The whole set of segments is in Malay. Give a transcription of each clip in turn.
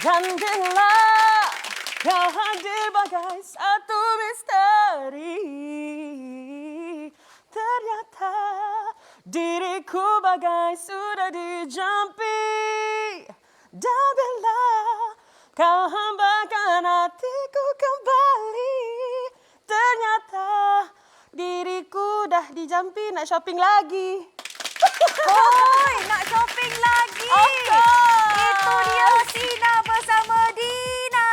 Dan bila kau hadir bagai satu misteri, ternyata diriku bagai sudah dijampi. Dan bila kau hambakan hatiku kembali, ternyata diriku dah dijampi. Nak shopping lagi. Oi, nak shopping lagi. Of course. Itu dia Sina bersama Dina.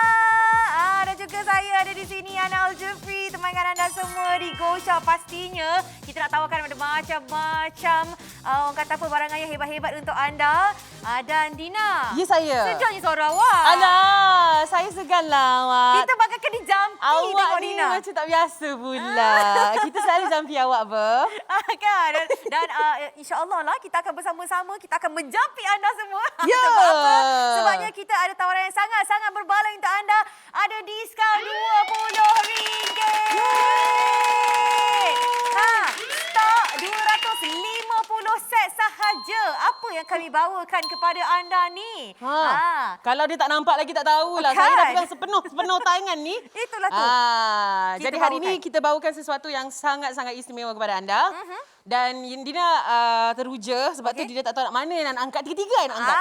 Dan juga saya ada di sini, Ana Al-Jufri. Temankan anda semua di Go Shop. Pastinya kita nak tawarkan ada macam-macam orang kata apa, barangan yang hebat-hebat untuk anda. Dan Dina. Ya, saya. Sejaknya suara awak. Alah, saya seganlah awak. Kita bakal dijampi Awak tengok ni Dina. macam tak biasa pula. Kita selalu jampi awak ber. Kan? Dan insya-Allah lah kita akan bersama-sama, kita akan menjampi anda semua. Ya. Sebab apa? Sebabnya kita ada tawaran yang sangat-sangat berbaloi untuk anda. Ada diskaun RM20. Stok 250 set sahaja. Apa yang kami bawakan kepada anda ni? Kalau dia tak nampak lagi tak tahulah. Kan? Saya dah pegang sepenuh tangan ni. Itulah tu. Jadi hari ni kita bawakan sesuatu yang sangat-sangat istimewa kepada anda. Dan Dina teruja sebab tu Dina tak tahu nak mana nak angkat. Tiga-tiga nak angkat.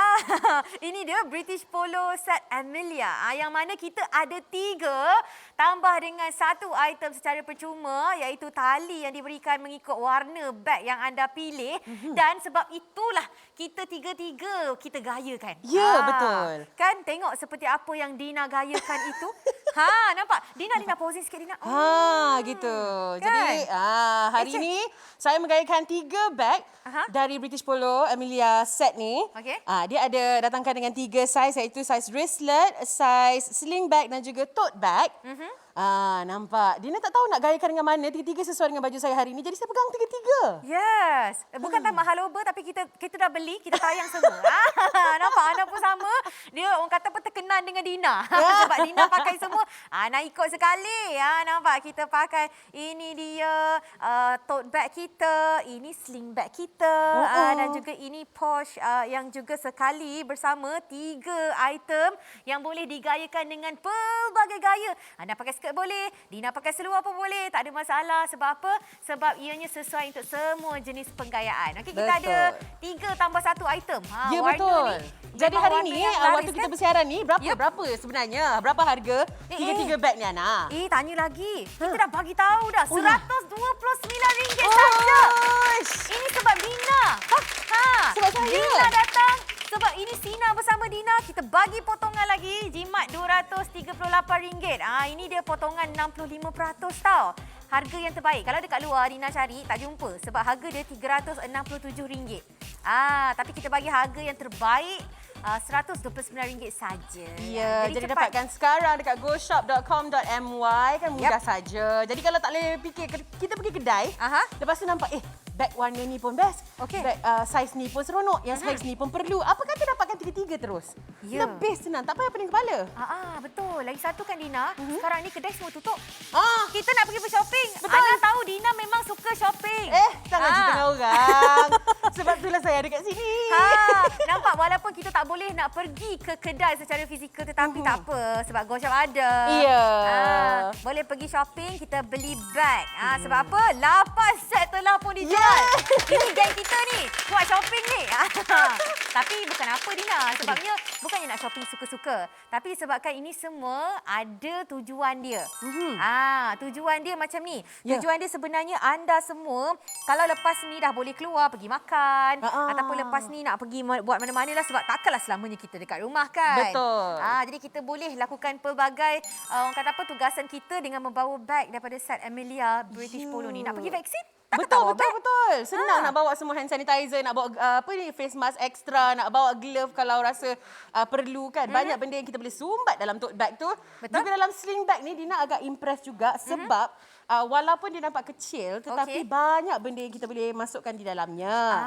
Ini dia British Polo Set Amelia. Yang mana kita ada 3 tambah dengan 1 item secara percuma, iaitu tali yang diberikan mengikut warna beg yang anda pilih. Dan sebab itulah kita tiga-tiga kita gayakan. Ya, betul. Kan tengok seperti apa yang Dina gayakan itu. Nampak? Dina posing sikit Dina. Gitu. Kan? Jadi hari ni saya menggayakan 3 beg dari British Polo Amelia set ni. Okey. Dia ada datangkan dengan 3 saiz, iaitu saiz wristlet, saiz sling bag dan juga tote bag. Nampak. Dina tak tahu nak gayakan dengan mana. Tiga-tiga sesuai dengan baju saya hari ni. Jadi saya pegang tiga-tiga. Yes. Bukan tak mahal over tapi kita dah beli, kita tayang semua. Nampak? Anda pun sama. Dia orang kata apa, terkenan dengan Dina. Sebab Dina pakai semua. Nak ikut sekali. Nampak? Kita pakai ini dia tote bag kita, ini sling bag kita dan juga ini pouch yang juga sekali bersama 3 item yang boleh digayakan dengan pelbagai gaya. Anda pakai skirt boleh, Dina pakai seluar pun boleh, tak ada masalah. Sebab apa? Sebab ianya sesuai untuk semua jenis penggayaan. Okey, kita ada 3 tambah 1 item. Ya, warna betul. ni Jadi memang hari warna ni yang laris, waktu kita bersiaran ni berapa sebenarnya? Berapa harga tiga-tiga beg ni, Ana? Tanya lagi. Kita dah bagi tahu dah. RM129 saja. Ini sebab Dina. Sebab saya. Dina datang. Sebab ini Sina bersama Dina, kita bagi potongan lagi. Jimat RM238. Ini dia potongan 65% tau. Harga yang terbaik. Kalau dekat luar Dina cari tak jumpa sebab harga dia RM367. Tapi kita bagi harga yang terbaik RM129 saja. Ya, jadi dapatkan sekarang dekat goshop.com.my kan mudah saja. Jadi kalau tak boleh fikir, kita pergi kedai, lepas tu nampak beg warna ni pun best. Beg saiz ni pun seronok, yang saiz ni pun perlu. Apa kata dapatkan tiga-tiga terus? Lebih senang, tak payah pening kepala. Betul. Lagi satu kan Dina, sekarang ni kedai semua tutup. Kita nak pergi shopping. Betul. Anda tahu Dina memang suka shopping. Jangan cerita orang. Sebab itulah saya ada kat sini. Nampak, walaupun kita tak boleh nak pergi ke kedai secara fizikal, tetapi tak apa sebab Go Shop ada. Ya. Boleh pergi shopping, kita beli beg. Sebab apa? 8 set telah pun dijual. Ini geng kita ni buat shopping ni. Tapi bukan apa Dina, sebabnya bukannya nak shopping suka-suka, tapi sebabkan ini semua ada tujuan dia. Tujuan dia macam ni. Tujuan dia sebenarnya anda semua kalau lepas ni dah boleh keluar pergi makan ataupun lepas ni nak pergi buat mana-mana lah, sebab takkanlah selamanya kita dekat rumah kan. Betul. Jadi kita boleh lakukan pelbagai orang kata apa, tugasan kita dengan membawa beg daripada set Amelia British Polo ni. Nak pergi vaksin? Betul. Senang nak bawa semua hand sanitizer, nak bawa face mask ekstra, nak bawa glove kalau rasa perlu kan. Banyak benda yang kita boleh sumbat dalam tote bag tu. Juga dalam sling bag ni Dina agak impress juga sebab walaupun dia nampak kecil tetapi banyak benda yang kita boleh masukkan di dalamnya.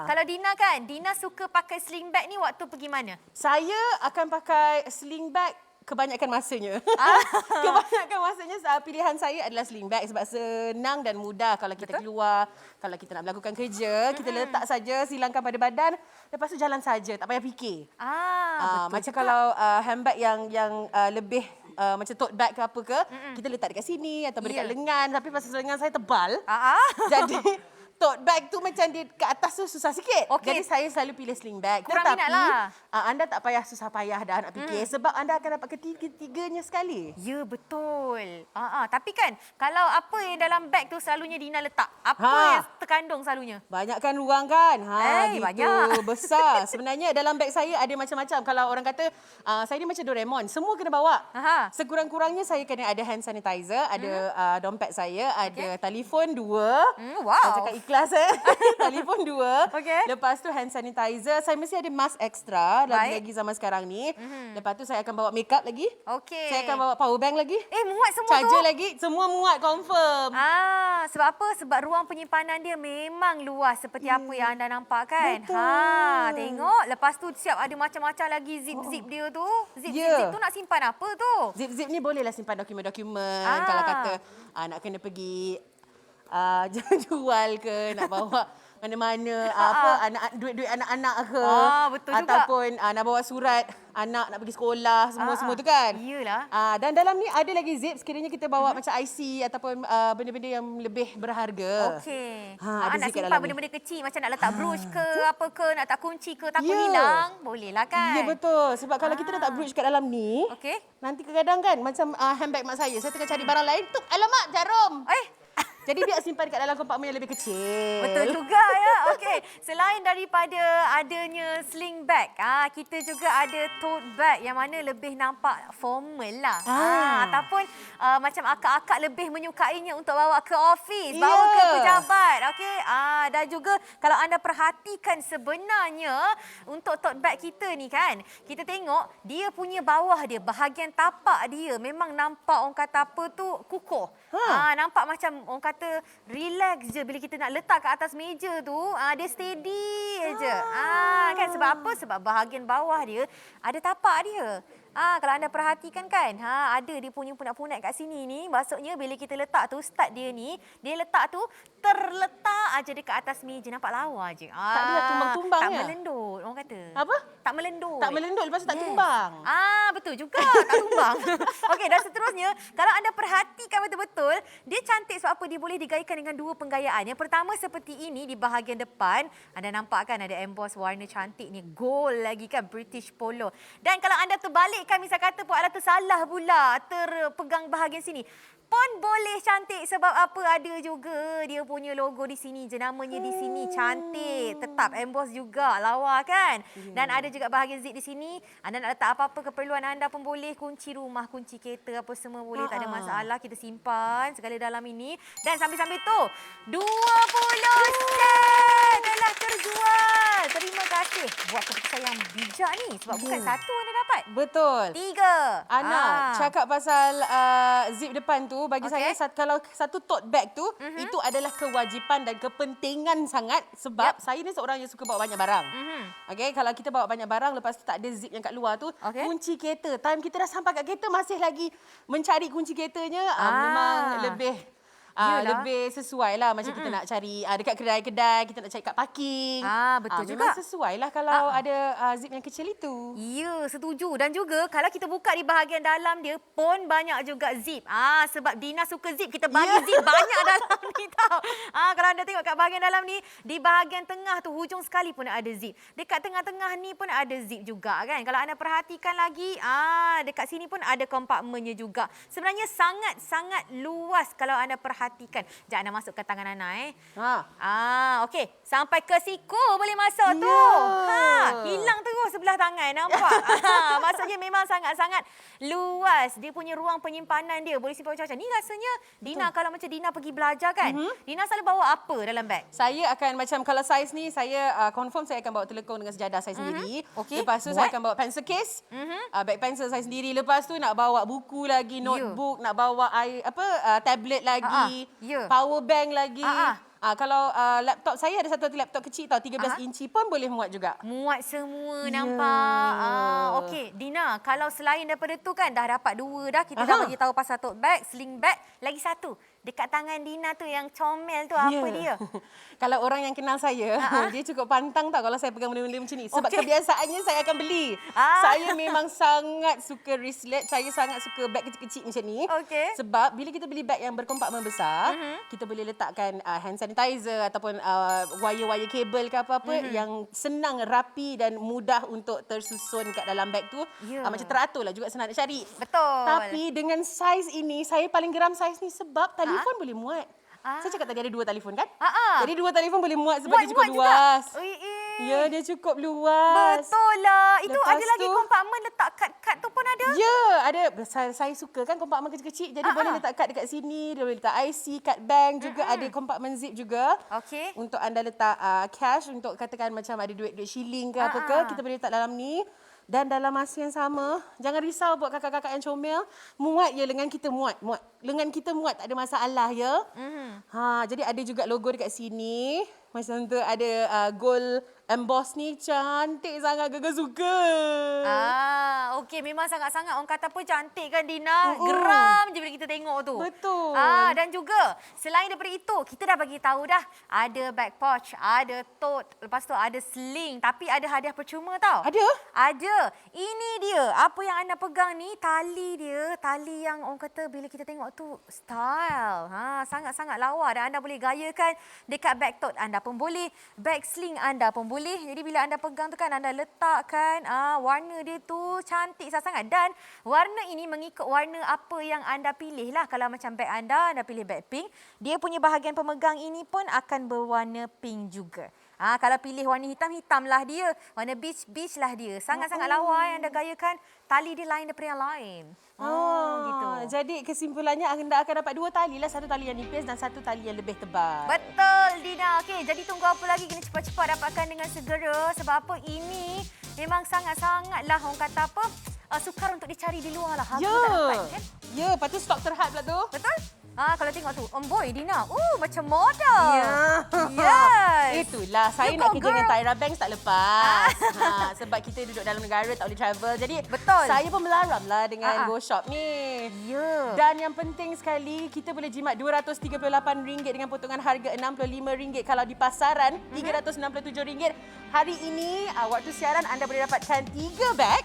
Kalau Dina kan, Dina suka pakai sling bag ni waktu pergi mana? Saya akan pakai sling bag kebanyakan masanya. Kebanyakan masanya pilihan saya adalah sling bag sebab senang dan mudah kalau kita keluar, kalau kita nak melakukan kerja, kita letak saja, silangkan pada badan, lepas tu jalan saja, tak payah fikir. Betul Macam juga. kalau handbag yang lebih macam tote bag ke apa ke, kita letak dekat sini atau dekat lengan, tapi pasal lengan saya tebal. Jadi tote bag tu macam dia ke atas tu susah sikit. Okey. Jadi saya selalu pilih sling bag. Kurang Tetapi minat lah. anda tak payah susah payah dah nak fikir sebab anda akan dapat ketiganya sekali. Ya, betul. Tapi kan, kalau apa yang dalam beg tu selalunya Dina letak? Apa yang terkandung selalunya? Banyakkan ruang kan? Gitu. Banyak. Besar. Sebenarnya dalam beg saya ada macam-macam. Kalau orang kata, saya ni macam Doraemon. Semua kena bawa. Sekurang-kurangnya saya kena ada hand sanitizer, ada dompet saya, ada telefon 2. Wow. Saya cakap ikhlas telefon 2. Okey. Lepas tu hand sanitizer. Saya mesti ada mask extra. Lagi zaman sekarang ni. Lepas tu saya akan bawa makeup lagi. Okey. Saya akan bawa power bank lagi. Muat semua Charger tu? lagi. Semua muat confirm. Sebab apa? Sebab ruang penyimpanan dia memang luas seperti apa yang anda nampak kan? Betul. Tengok. Lepas tu siap ada macam-macam lagi zip-zip dia tu. Zip-zip tu nak simpan apa tu? Zip-zip ni bolehlah simpan dokumen-dokumen. Kalau kata nak kena pergi jual ke, nak bawa mana-mana, duit-duit anak-anak ke. Betul juga. Ataupun nak bawa surat anak nak pergi sekolah, semua tu kan. Iyalah. Dan dalam ni ada lagi zip sekiranya kita bawa macam IC ataupun benda-benda yang lebih berharga. Okey. Ada Nak zip kat simpan dalam ni. benda-benda kecil macam nak letak brooch ke, apa ke, nak letak kunci ke, takut hilang. Bolehlah kan? Ya, betul. Sebab kalau kita letak brooch kat dalam ni, Okey. nanti kadang-kadang kan macam handbag mak saya tengah cari barang lain, tuk, alamak, jarum. Jadi biar simpan kat dalam kompartmen yang lebih kecil. Betul juga ya. Okey, selain daripada adanya sling bag, kita juga ada tote bag yang mana lebih nampak formal lah. Ataupun macam akak-akak lebih menyukainya untuk bawa ke office, bawa ke pejabat. Okey, dan juga kalau anda perhatikan sebenarnya untuk tote bag kita ni kan, kita tengok dia punya bawah dia, bahagian tapak dia memang nampak orang kata apa tu kukuh. Nampak macam orang kata relax je bila kita nak letak kat atas meja tu, dia steady je. Kan sebab apa? Sebab bahagian bawah dia ada tapak dia. Kalau anda perhatikan kan, ada dia punya punak-punak kat sini ni. Maksudnya bila kita letak tu, start dia ni, dia letak tu terletak aja dekat atas meja. Nampak lawa je. Tak ada tumbang-tumbang tak ya? melendut, orang kata. Apa? Tak melendut. Tak melendut, lepas tu tak tumbang. Betul juga. Tak tumbang. Okey, dan seterusnya, kalau anda perhatikan betul-betul, dia cantik sebab apa? Dia boleh digaikan dengan dua penggayaan. Yang pertama seperti ini di bahagian depan. Anda nampak kan ada emboss warna cantik ni. Gold lagi kan, British Polo. Dan kalau anda terbalikkan, misal kata pun alah tersalah pula, terpegang bahagian sini, pun boleh cantik sebab apa? Ada juga dia punya logo di sini, jenamanya di sini, cantik. Tetap emboss juga, lawa kan? Dan ada juga bahagian zip di sini. Anda nak letak apa-apa keperluan anda pun boleh, kunci rumah, kunci kereta apa semua boleh, tak ada masalah. Kita simpan segala dalam ini. Dan sambil-sambil tu, 20 set telah terjual. Terima kasih buat keputusan yang bijak ni sebab bukan satu anda dapat. Betul. 3. Cakap pasal zip depan tu, bagi saya kalau satu tote bag tu, itu adalah kewajipan dan kepentingan sangat sebab saya ni seorang yang suka bawa banyak barang. Okey, kalau kita bawa banyak barang, lepas tu tak ada zip yang kat luar tu, kunci kereta. Time kita dah sampai kat kereta masih lagi mencari kunci keretanya, memang lebih sesuai lah. Macam kita nak cari dekat kedai-kedai, kita nak cari kat parking. Betul juga. Memang sesuai lah kalau ada zip yang kecil itu. Ya, setuju. Dan juga kalau kita buka di bahagian dalam dia pun banyak juga zip. Sebab Dina suka zip, kita bagi zip banyak dalam ni tau. Kalau anda tengok kat bahagian dalam ni, di bahagian tengah tu hujung sekali pun ada zip. Dekat tengah-tengah ni pun ada zip juga kan. Kalau anda perhatikan lagi, dekat sini pun ada kompartmennya juga. Sebenarnya sangat-sangat luas kalau anda perhatikan. Jangan anda masuk ke tangan Ana okey. Sampai ke siku boleh masuk tu. Hilang terus sebelah tangan, nampak? Maksudnya memang sangat-sangat luas. Dia punya ruang penyimpanan dia boleh simpan macam-macam. Ni rasanya Dina, kalau macam Dina pergi belajar kan, Dina selalu bawa apa dalam beg? Saya akan macam kalau saiz ni, saya confirm saya akan bawa telekong dengan sejadah saya sendiri. Lepas tu saya akan bawa pencil case, beg pensel saya sendiri. Lepas tu nak bawa buku lagi, notebook, nak bawa tablet lagi, power bank lagi. Kalau laptop saya ada satu laptop kecil tau, 13 inci pun boleh muat juga. Muat semua nampak. Okey, Dina, kalau selain daripada tu kan dah dapat 2 dah. Kita dah bagi tahu pasal tote bag, sling bag. Lagi satu, dekat tangan Dina tu yang comel tu apa dia? Kalau orang yang kenal saya, dia cukup pantang tau kalau saya pegang benda-benda macam ni. Sebab kebiasaannya saya akan beli. Saya memang sangat suka wristlet. Saya sangat suka beg kecil-kecil macam ni. Sebab bila kita beli beg yang berkompakmen besar, kita boleh letakkan hand sanitizer ataupun wire-wire kabel ke apa-apa yang senang, rapi dan mudah untuk tersusun kat dalam beg tu. Macam teratur lah juga, senang nak cari. Betul. Tapi dengan saiz ini, saya paling geram saiz ni sebab telefon boleh muat. Saya cakap tadi ada 2 telefon kan? Jadi 2 telefon boleh muat sebab dia cukup luas. Ya, dia cukup luas. Betul lah. Itu Lepas ada lagi kompakmen letak kad-kad tu pun ada? Ya, ada. Saya suka kan kompakmen kecil-kecil. Jadi boleh letak kad dekat sini. Dia boleh letak IC, kad bank juga. Ada kompakmen zip juga. Untuk anda letak cash. Untuk katakan macam ada duit shilling ke apa ke. Kita boleh letak dalam ni. Dan dalam masa yang sama, jangan risau buat kakak-kakak yang comel. Muat je lengan kita muat. Lengan kita muat, tak ada masalah ya. Jadi ada juga logo dekat sini. Macam tu ada gold emboss ni, cantik sangat, Gegar suka. Okey, memang sangat-sangat orang kata apa cantik kan Dina. Geram je bila kita tengok tu. Betul. Dan juga selain daripada itu, kita dah bagi tahu dah ada bag pouch, ada tote, lepas tu ada sling, tapi ada hadiah percuma tau. Ada. Ini dia. Apa yang anda pegang ni, tali dia, tali yang orang kata bila kita tengok tu style. Sangat-sangat lawa dan anda boleh gayakan dekat bag tote anda pun boleh, bag sling anda pun boleh. Jadi bila anda pegang tu kan, anda letakkan, warna dia tu cantik sangat. Dan warna ini mengikut warna apa yang anda pilih lah. Kalau macam bag anda pilih bag pink, dia punya bahagian pemegang ini pun akan berwarna pink juga. Kalau pilih warna hitam, hitamlah dia. Warna beach, beach lah dia. Sangat-sangat lawa yang anda gayakan. Tali dia lain daripada yang lain. Gitu. Jadi kesimpulannya anda akan dapat 2 tali lah. Satu tali yang nipis dan satu tali yang lebih tebal. Betul, Dina. Okey, jadi tunggu apa lagi? Kena cepat-cepat dapatkan dengan segera. Sebab apa? Ini memang sangat-sangatlah orang kata apa? Sukar untuk dicari di luar lah. Harga tak dapat kan? Ya, lepas tu stok terhad pula tu. Betul? Kalau tengok tu, boy Dina. Macam model. Yes. Itulah, saya nak kerja dengan Tyra Banks tak lepas. Sebab kita duduk dalam negara, tak boleh travel. Jadi saya pun melaram lah dengan Go Shop ni. Dan yang penting sekali, kita boleh jimat RM238 dengan potongan harga RM65. Kalau di pasaran, RM367. Hari ini, waktu siaran anda boleh dapatkan 3 beg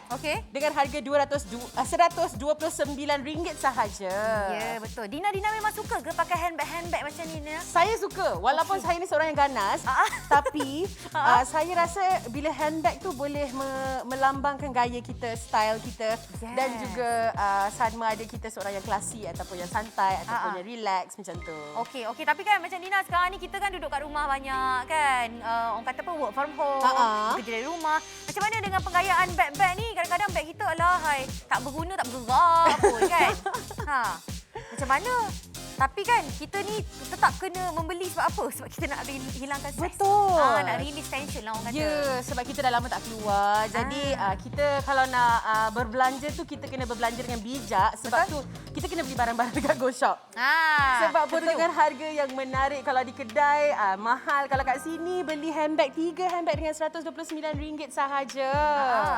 dengan harga RM129 sahaja. Ya, betul. Dina memang suka ke pakai handbag macam ni? Saya suka. Walaupun saya ni seorang yang ganas, tapi saya rasa bila handbag tu boleh melambangkan gaya kita, style kita dan juga sama ada kita seorang yang klasi ataupun yang santai ataupun yang relax macam tu. Okey, tapi kan macam Dina sekarang ni kita kan duduk kat rumah banyak kan. Orang kata apa, work from home, bekerja dari rumah. Macam mana dengan penggayaan beg-beg ni? Kadang-kadang beg kita tak berguna, tak bergerak pun kan. Macam mana? Tapi kan kita ni tetap kena membeli sebab apa? Sebab kita nak hilangkan stres. Betul. Nak release tension lah orang kata. Ya, sebab kita dah lama tak keluar. Jadi kita kalau nak berbelanja tu kita kena berbelanja dengan bijak. Sebab tu kita kena beli barang-barang dekat Go Shop. Sebab potongan harga yang menarik kalau di kedai mahal. Kalau kat sini beli handbag 3 handbag dengan RM129 sahaja.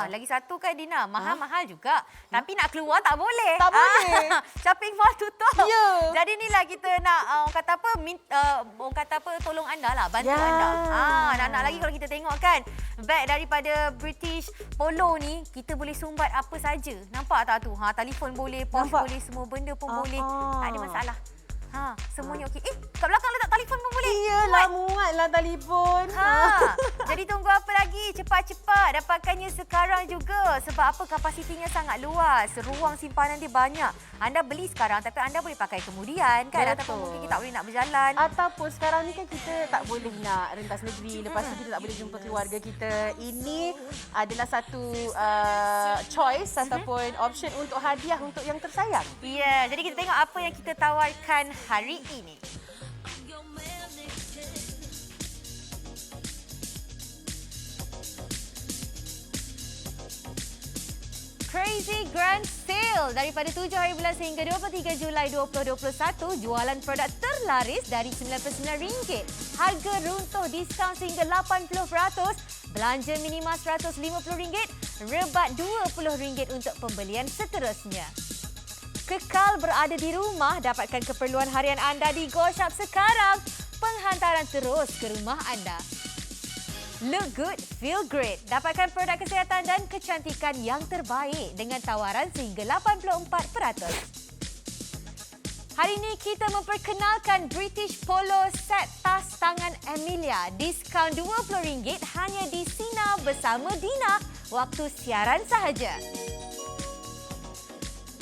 Lagi satu kan Dina, mahal-mahal juga. Tapi nak keluar tak boleh. Tak boleh. Shopping mall tutup. Ya. Jadi ni lah kita nak orang kata apa, tolong anda lah, bantu anda. Nak lagi kalau kita tengok kan beg daripada British Polo ni, kita boleh sumbat apa saja. Nampak tak tu? Telefon boleh, pos boleh, semua benda pun boleh. Tak ada masalah. Semuanya okey. Kat belakang letak telefon pun boleh. Iyalah, muatlah telefon. Jadi tunggu apa lagi? Cepat-cepat dapatkannya sekarang juga. Sebab apa? Kapasitinya sangat luas. Ruang simpanan dia banyak. Anda beli sekarang tapi anda boleh pakai kemudian kan. Ataupun mungkin kita tak boleh nak berjalan. Ataupun sekarang ni kan kita tak boleh nak rentas negeri. Lepas tu kita tak boleh jumpa keluarga kita. Ini adalah satu choice ataupun option untuk hadiah untuk yang tersayang. Ya, jadi kita tengok apa yang kita tawarkan hari ini. Crazy Grand Sale daripada 7 hari bulan sehingga 23 Julai 2021. Jualan produk terlaris dari RM99. Harga runtuh diskaun sehingga 80%. Belanja minima RM150. Rebat RM20 untuk pembelian seterusnya. Kekal berada di rumah, dapatkan keperluan harian anda di GoShop sekarang. Penghantaran terus ke rumah anda. Look good, feel great. Dapatkan produk kesihatan dan kecantikan yang terbaik dengan tawaran sehingga 84%. Hari ini kita memperkenalkan British Polo set tas tangan Emilia. Diskaun RM20 hanya di Sina bersama Dina waktu siaran sahaja.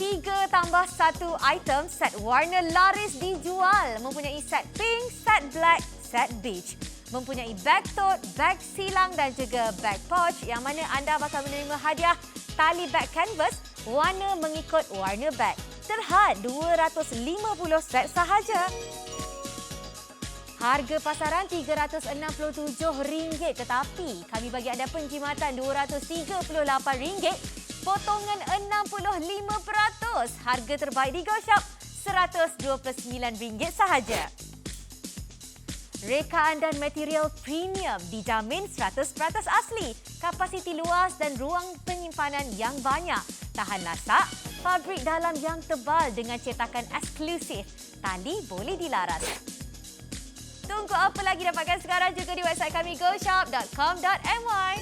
3 tambah 1 item set warna laris dijual. Mempunyai set pink, set black, set beige. Mempunyai bag tote, bag silang dan juga bag pouch yang mana anda bakal menerima hadiah tali bag canvas warna mengikut warna bag. Terhad RM250 set sahaja. Harga pasaran RM367 tetapi kami bagi anda penjimatan RM238. Potongan 65%. Harga terbaik di GoShop RM129 sahaja. Rekaan dan material premium dijamin 100% asli. Kapasiti luas dan ruang penyimpanan yang banyak. Tahan lasak, fabrik dalam yang tebal dengan cetakan eksklusif. Tali boleh dilaras. Tunggu apa lagi, dapatkan sekarang juga di website kami goshop.com.my.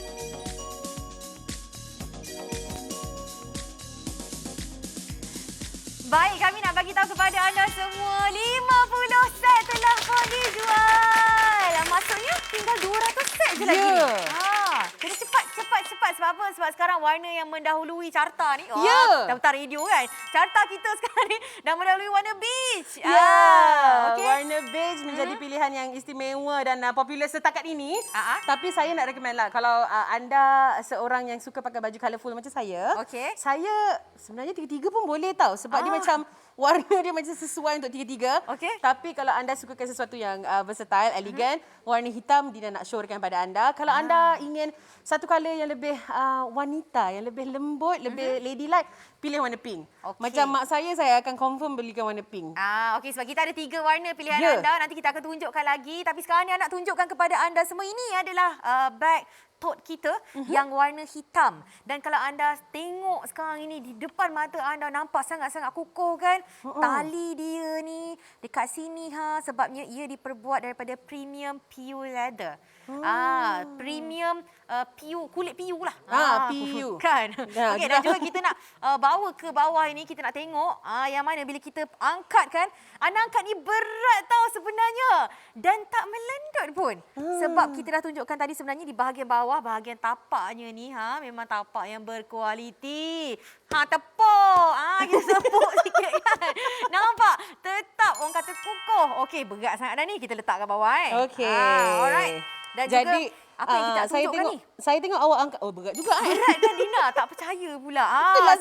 Baik, kami nak bagi tahu kepada anda semua 50 set telah pun dijual. Maksudnya tinggal 200 set je lagi ni. Kena cepat. Sebab apa? Sebab sekarang warna yang mendahului carta ni. Daftar radio kan. Carta kita sekarang ni dah mendahului warna beige. Okay. Warna beige menjadi pilihan yang istimewa dan popular setakat ini. Tapi saya nak recommend lah kalau anda seorang yang suka pakai baju colourful macam saya. Saya sebenarnya tiga-tiga pun boleh tau. Sebab dia macam warna dia macam sesuai untuk tiga-tiga. Tapi kalau anda sukakan sesuatu yang versatile, elegan, warna hitam Dina nak syorkan pada anda. Kalau anda ingin satu colour yang lebih wanita, yang lebih lembut, lebih ladylike, pilih warna pink. Macam mak saya akan confirm belikan warna pink. Sebab kita ada 3 warna pilihan anda. Nanti kita akan tunjukkan lagi. Tapi sekarang ni nak tunjukkan kepada anda semua, ini adalah bag tote kita yang warna hitam. Dan kalau anda tengok sekarang ini di depan mata anda, nampak sangat-sangat kukuh kan? Tali dia ni dekat sini sebabnya ia diperbuat daripada premium PU leather. Premium PU, kulit PU lah. PU. Kan? Okey, dan juga kita nak bawa ke bawah ini, kita nak tengok yang mana bila kita angkat kan, anda angkat ni berat tau sebenarnya. Dan tak melendut pun. Sebab kita dah tunjukkan tadi sebenarnya di bahagian bawah, bahagian tapaknya ni memang tapak yang berkualiti. Tepuk. Kita tepuk sikit kan. Nampak? Tetap orang kata kukuh. Okey, berat sangat dah ni. Kita letak kat bawah alright. Dan jadi juga apa yang kita nak tunjukkan ni? Saya tengok awak angkat. Berat juga Berat kan Dina? Tak percaya pula.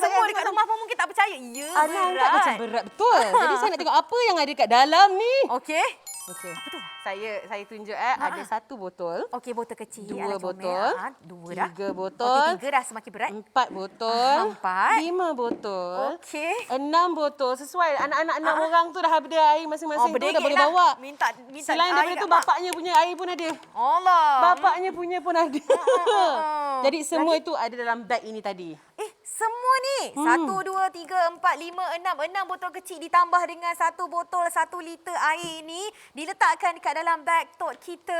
Semua dekat rumah pun mungkin tak percaya. Ya, berat. Angkat macam berat betul. Jadi saya nak tengok apa yang ada kat dalam ni. Okey. Apa tu? Saya tunjuk ada 1 botol. Okey, botol kecil. 2 botol. 2 dah. 3 botol. Okey, 3 dah semakin berat. 4 botol. 4. 5 botol. Okey. 6 botol. Sesuai anak-anak 6 orang tu dah ada air masing-masing tu dah boleh lah. bawa. Minta selain daripada tu bapaknya punya air pun ada. Allah. Bapaknya punya pun ada. Jadi semua itu ada dalam beg ini tadi. Semua ni 1, 2, 3, 4, 5, 6 botol kecil ditambah dengan 1 botol 1 liter air ni diletakkan dekat dalam bag tote kita.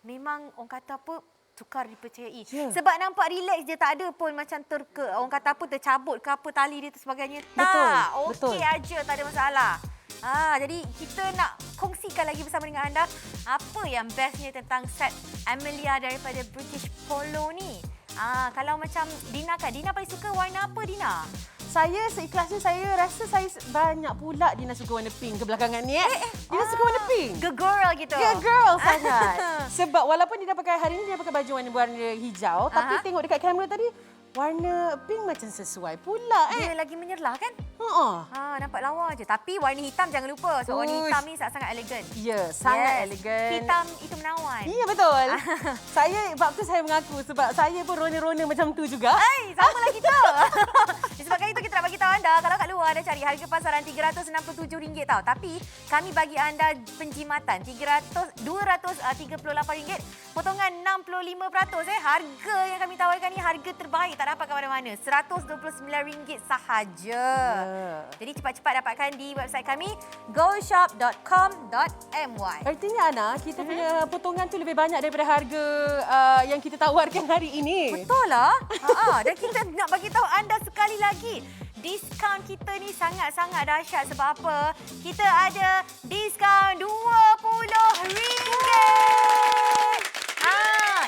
Memang orang kata apa, sukar dipercayai. Sebab nampak relax je, tak ada pun macam orang kata apa, tercabut ke apa tali dia tu sebagainya. Tak, okey aja, tak ada masalah. Jadi kita nak kongsikan lagi bersama dengan anda apa yang bestnya tentang set Emilia daripada British Polo ni. Kalau macam Dina kan, Dina paling suka warna apa Dina? Saya seikhlasnya saya rasa saya banyak pula Dina suka warna pink kebelakangan ni. Dina suka warna pink. Girl gitu. Girl sangat. Sebab walaupun Dina pakai hari ni Dina pakai baju warna hijau, tapi tengok dekat kamera tadi warna pink macam sesuai pula Dia lagi menyerlah kan? Nampak lawa je. Tapi warna hitam jangan lupa. Sebab warna hitam ni sangat elegan. Ya, sangat elegan. Hitam itu menawan. Ya, betul. Sebab tu saya mengaku. Sebab saya pun rona-rona macam tu juga. Sama lah kita. Disebabkan itu kita nak bagi tahu anda, kalau kat luar anda cari harga pasaran RM367 tau. Tapi kami bagi anda penjimatan RM238. Potongan 65%. Harga yang kami tawarkan ni harga terbaik. Tak dapat kat mana-mana. RM129 sahaja. Jadi cepat-cepat dapatkan di website kami goshop.com.my. Artinya Ana, kita punya potongan tu lebih banyak daripada harga yang kita tawarkan hari ini. Betul lah. Dan kita nak bagi tahu anda sekali lagi. Diskaun kita ni sangat-sangat dahsyat. Sebab apa? Kita ada diskaun RM20.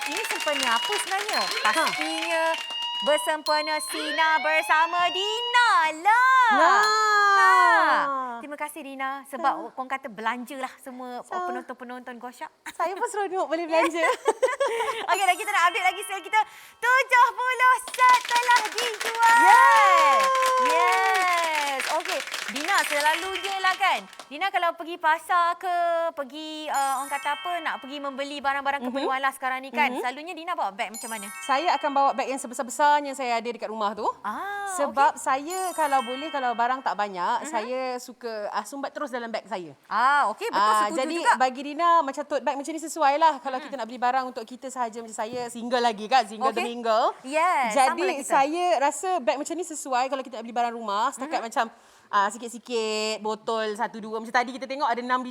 Ini sempena apa sebenarnya? Pastinya bersempena Sina bersama Dina lah. Terima kasih Dina sebab korang kata belanjalah semua penonton-penonton Goshop. Saya pun seronok boleh belanja. Okey, dan kita nak update lagi sale kita. 70 set telah dijual. Yes. Okey, Dina selalunya lah kan. Dina kalau pergi pasar ke, pergi orang kata apa, nak pergi membeli barang-barang keperluan lah sekarang ni kan. Selalunya Dina bawa beg macam mana? Saya akan bawa beg yang sebesar-besarnya saya ada dekat rumah tu. Sebab saya kalau boleh, kalau barang tak banyak, saya suka sumbat terus dalam beg saya. Okey, betul, setuju jadi juga. bagi Dina, macam tote bag macam ni sesuai lah. Kalau kita nak beli barang untuk kita sahaja macam saya, single lagi kan, single the mingle. Yes, jadi saya rasa beg macam ni sesuai kalau kita nak beli barang rumah. Setakat macam sikit-sikit botol 1 2 macam tadi kita tengok ada 6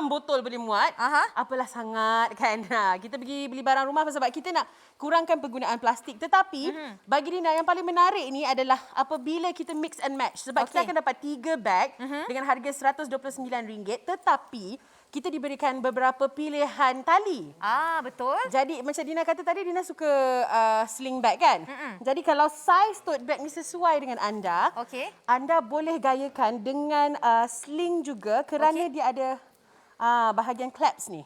botol boleh muat. Apalah sangat kan. Kita pergi beli barang rumah sebab kita nak kurangkan penggunaan plastik. Tetapi bagi Dina yang paling menarik ni adalah apabila kita mix and match. Sebab kita akan dapat 3 bag dengan harga RM129 tetapi kita diberikan beberapa pilihan tali. Betul. Jadi macam Dina kata tadi, Dina suka sling bag kan? Jadi kalau saiz tote bag ni sesuai dengan anda, anda boleh gayakan dengan sling juga kerana dia ada bahagian claps ni.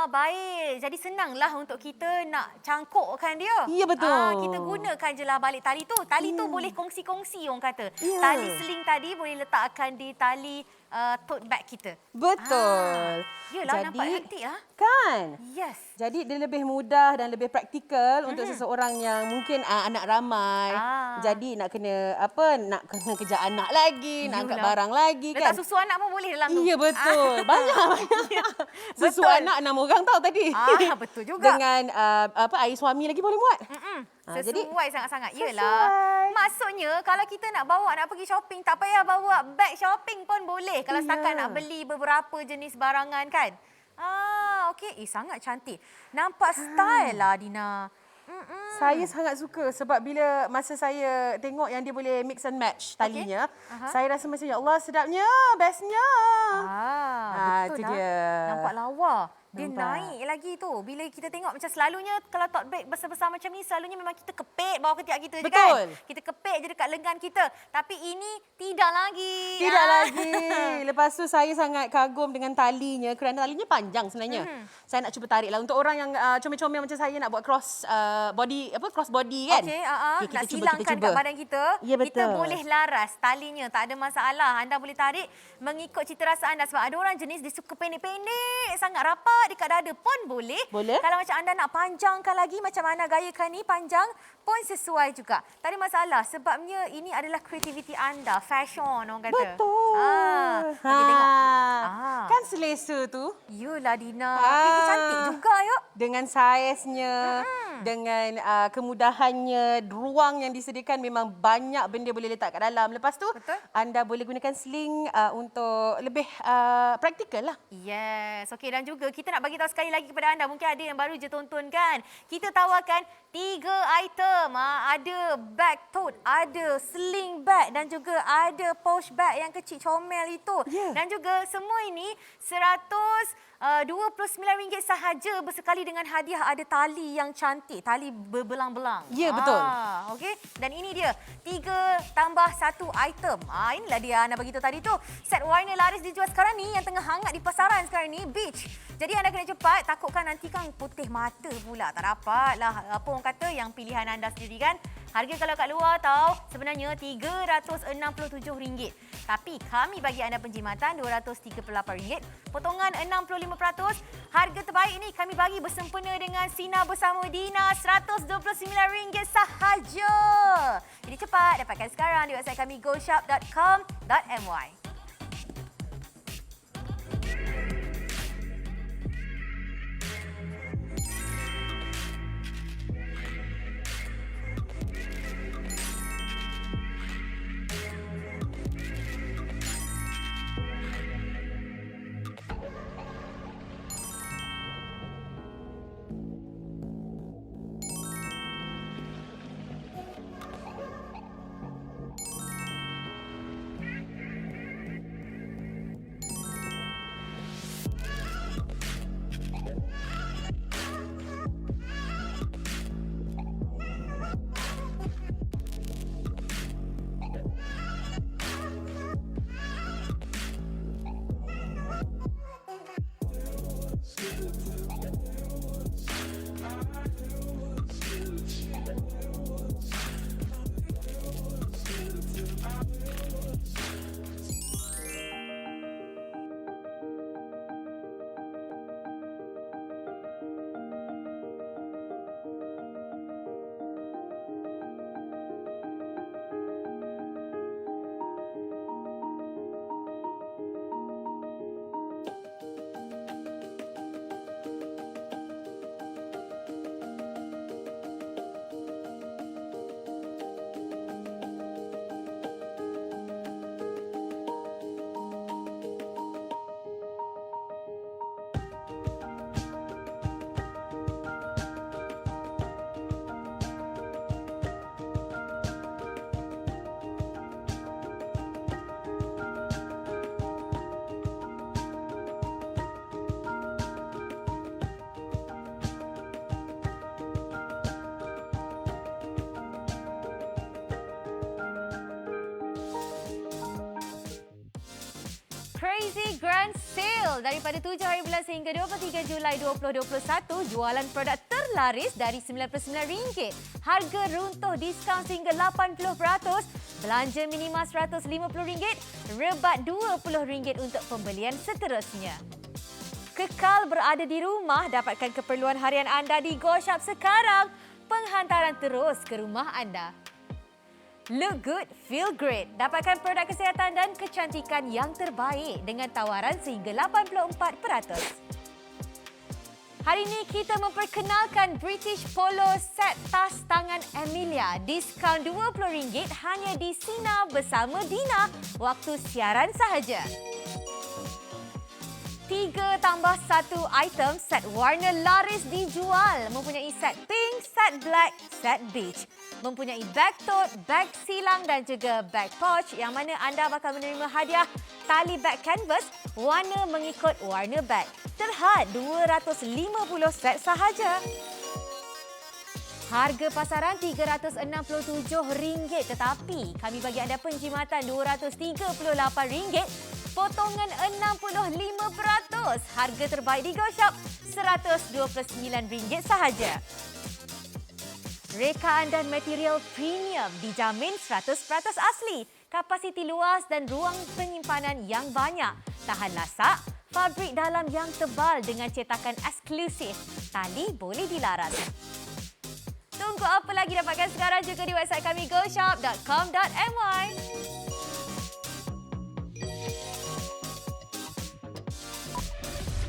Baik. Jadi senanglah untuk kita nak cangkukkan dia. Ya, betul. Kita gunakan je lah balik tali tu. Tali tu boleh kongsi-kongsi orang kata. Tali sling tadi boleh letakkan di tali tote bag kita. Betul. Yelah, nampak hektik lah. Kan? Yes. Jadi dia lebih mudah dan lebih praktikal untuk seseorang yang mungkin anak ramai. Jadi nak kena kejar anak lagi, nak angkat barang lagi kan. Letak susu anak pun boleh dalam tu. Ya, betul. Banyak. Susu anak 6 orang tahu tadi. Betul juga. Dengan air suami lagi boleh muat. Sesuai sangat-sangat. Yelah. Maksudnya kalau kita nak pergi shopping, tak payah bawa beg shopping pun boleh. Kalau setakat nak beli beberapa jenis barangan kan. Okey. Sangat cantik. Nampak style lah Dina. Saya sangat suka sebab bila masa saya tengok yang dia boleh mix and match talinya, saya rasa macam ya Allah sedapnya, bestnya. Betul itu lah. dia. Nampak lawa. Dia naik lagi tu. Bila kita tengok macam selalunya kalau tote bag besar-besar macam ni, selalunya memang kita kepit bawah ketiak kita je kan. Kita kepit je dekat lengan kita. Tapi ini tidak lagi. Tidak lagi. Lepas tu saya sangat kagum dengan talinya kerana talinya panjang sebenarnya. Saya nak cuba tarik lah. Untuk orang yang comel-comel macam saya nak buat cross body kan. Kita nak silangkan kat badan kita. Ya, betul. Kita boleh laras talinya. Tak ada masalah. Anda boleh tarik mengikut cita rasa anda. Sebab ada orang jenis dia suka pendek-pendek, sangat rapat dekat dada pun boleh. Kalau macam anda nak panjangkan lagi macam mana gayakan ni, panjang pun sesuai juga. Tak ada masalah sebabnya ini adalah kreativiti anda, fashion orang kata. Betul. Okey, tengok. Kan selesa tu. Yulah Dina. Ini cantik juga yuk. Dengan saiznya, dengan kemudahannya, ruang yang disediakan memang banyak benda boleh letak kat dalam. Lepas tu anda boleh gunakan sling untuk lebih praktikal lah. Yes. Okey, dan juga kita nak bagi tahu sekali lagi kepada anda, mungkin ada yang baru je tonton kan. Kita tawarkan 3 item. Ada bag tote, ada sling bag dan juga ada pouch bag yang kecil comel itu. Dan juga semua ini RM129 sahaja bersekali dengan hadiah ada tali yang cantik, tali berbelang-belang. Ya, betul. Okey, dan ini dia 3 tambah 1 item. Inilah dia anda bagi tahu tadi tu. Set warna laris dijual sekarang ni yang tengah hangat di pasaran sekarang ni, beach. Jadi anda kena cepat, takutkan nanti kan putih mata pula. Tak dapat lah. Apa orang kata yang pilihan anda sendiri kan. Harga kalau kat luar tahu sebenarnya RM367. Tapi kami bagi anda penjimatan RM238. Potongan 65%. Harga terbaik ini kami bagi bersempena dengan Sinar Bersama Dina RM129 sahaja. Jadi cepat dapatkan sekarang di website kami goshop.com.my. Crazy Grand Sale daripada 7 hari bulan sehingga 23 Julai 2021. Jualan produk terlaris dari RM99. Harga runtuh diskaun sehingga 80%. Belanja minima RM150. Rebat RM20 untuk pembelian seterusnya. Kekal berada di rumah, dapatkan keperluan harian anda di GoShop sekarang. Penghantaran terus ke rumah anda. Look good, feel great. Dapatkan produk kesihatan dan kecantikan yang terbaik dengan tawaran sehingga 84%. Hari ini kita memperkenalkan British Polo set tas tangan Emilia. Diskaun RM20 hanya di Sinar Bersama Dina waktu siaran sahaja. 3 tambah 1 item set warna laris dijual. Mempunyai set pink, set black, set beige. Mempunyai bag tote, bag silang dan juga bag pouch yang mana anda bakal menerima hadiah tali bag canvas warna mengikut warna bag. Terhad RM250 set sahaja. Harga pasaran RM367 tetapi kami bagi anda penjimatan RM238. Potongan 65%. Harga terbaik di GoShop RM129 sahaja. Rekaan dan material premium dijamin 100% asli. Kapasiti luas dan ruang penyimpanan yang banyak. Tahan lasak, fabrik dalam yang tebal dengan cetakan eksklusif. Tali boleh dilaras. Tunggu apa lagi, dapatkan sekarang juga di website kami goshop.com.my.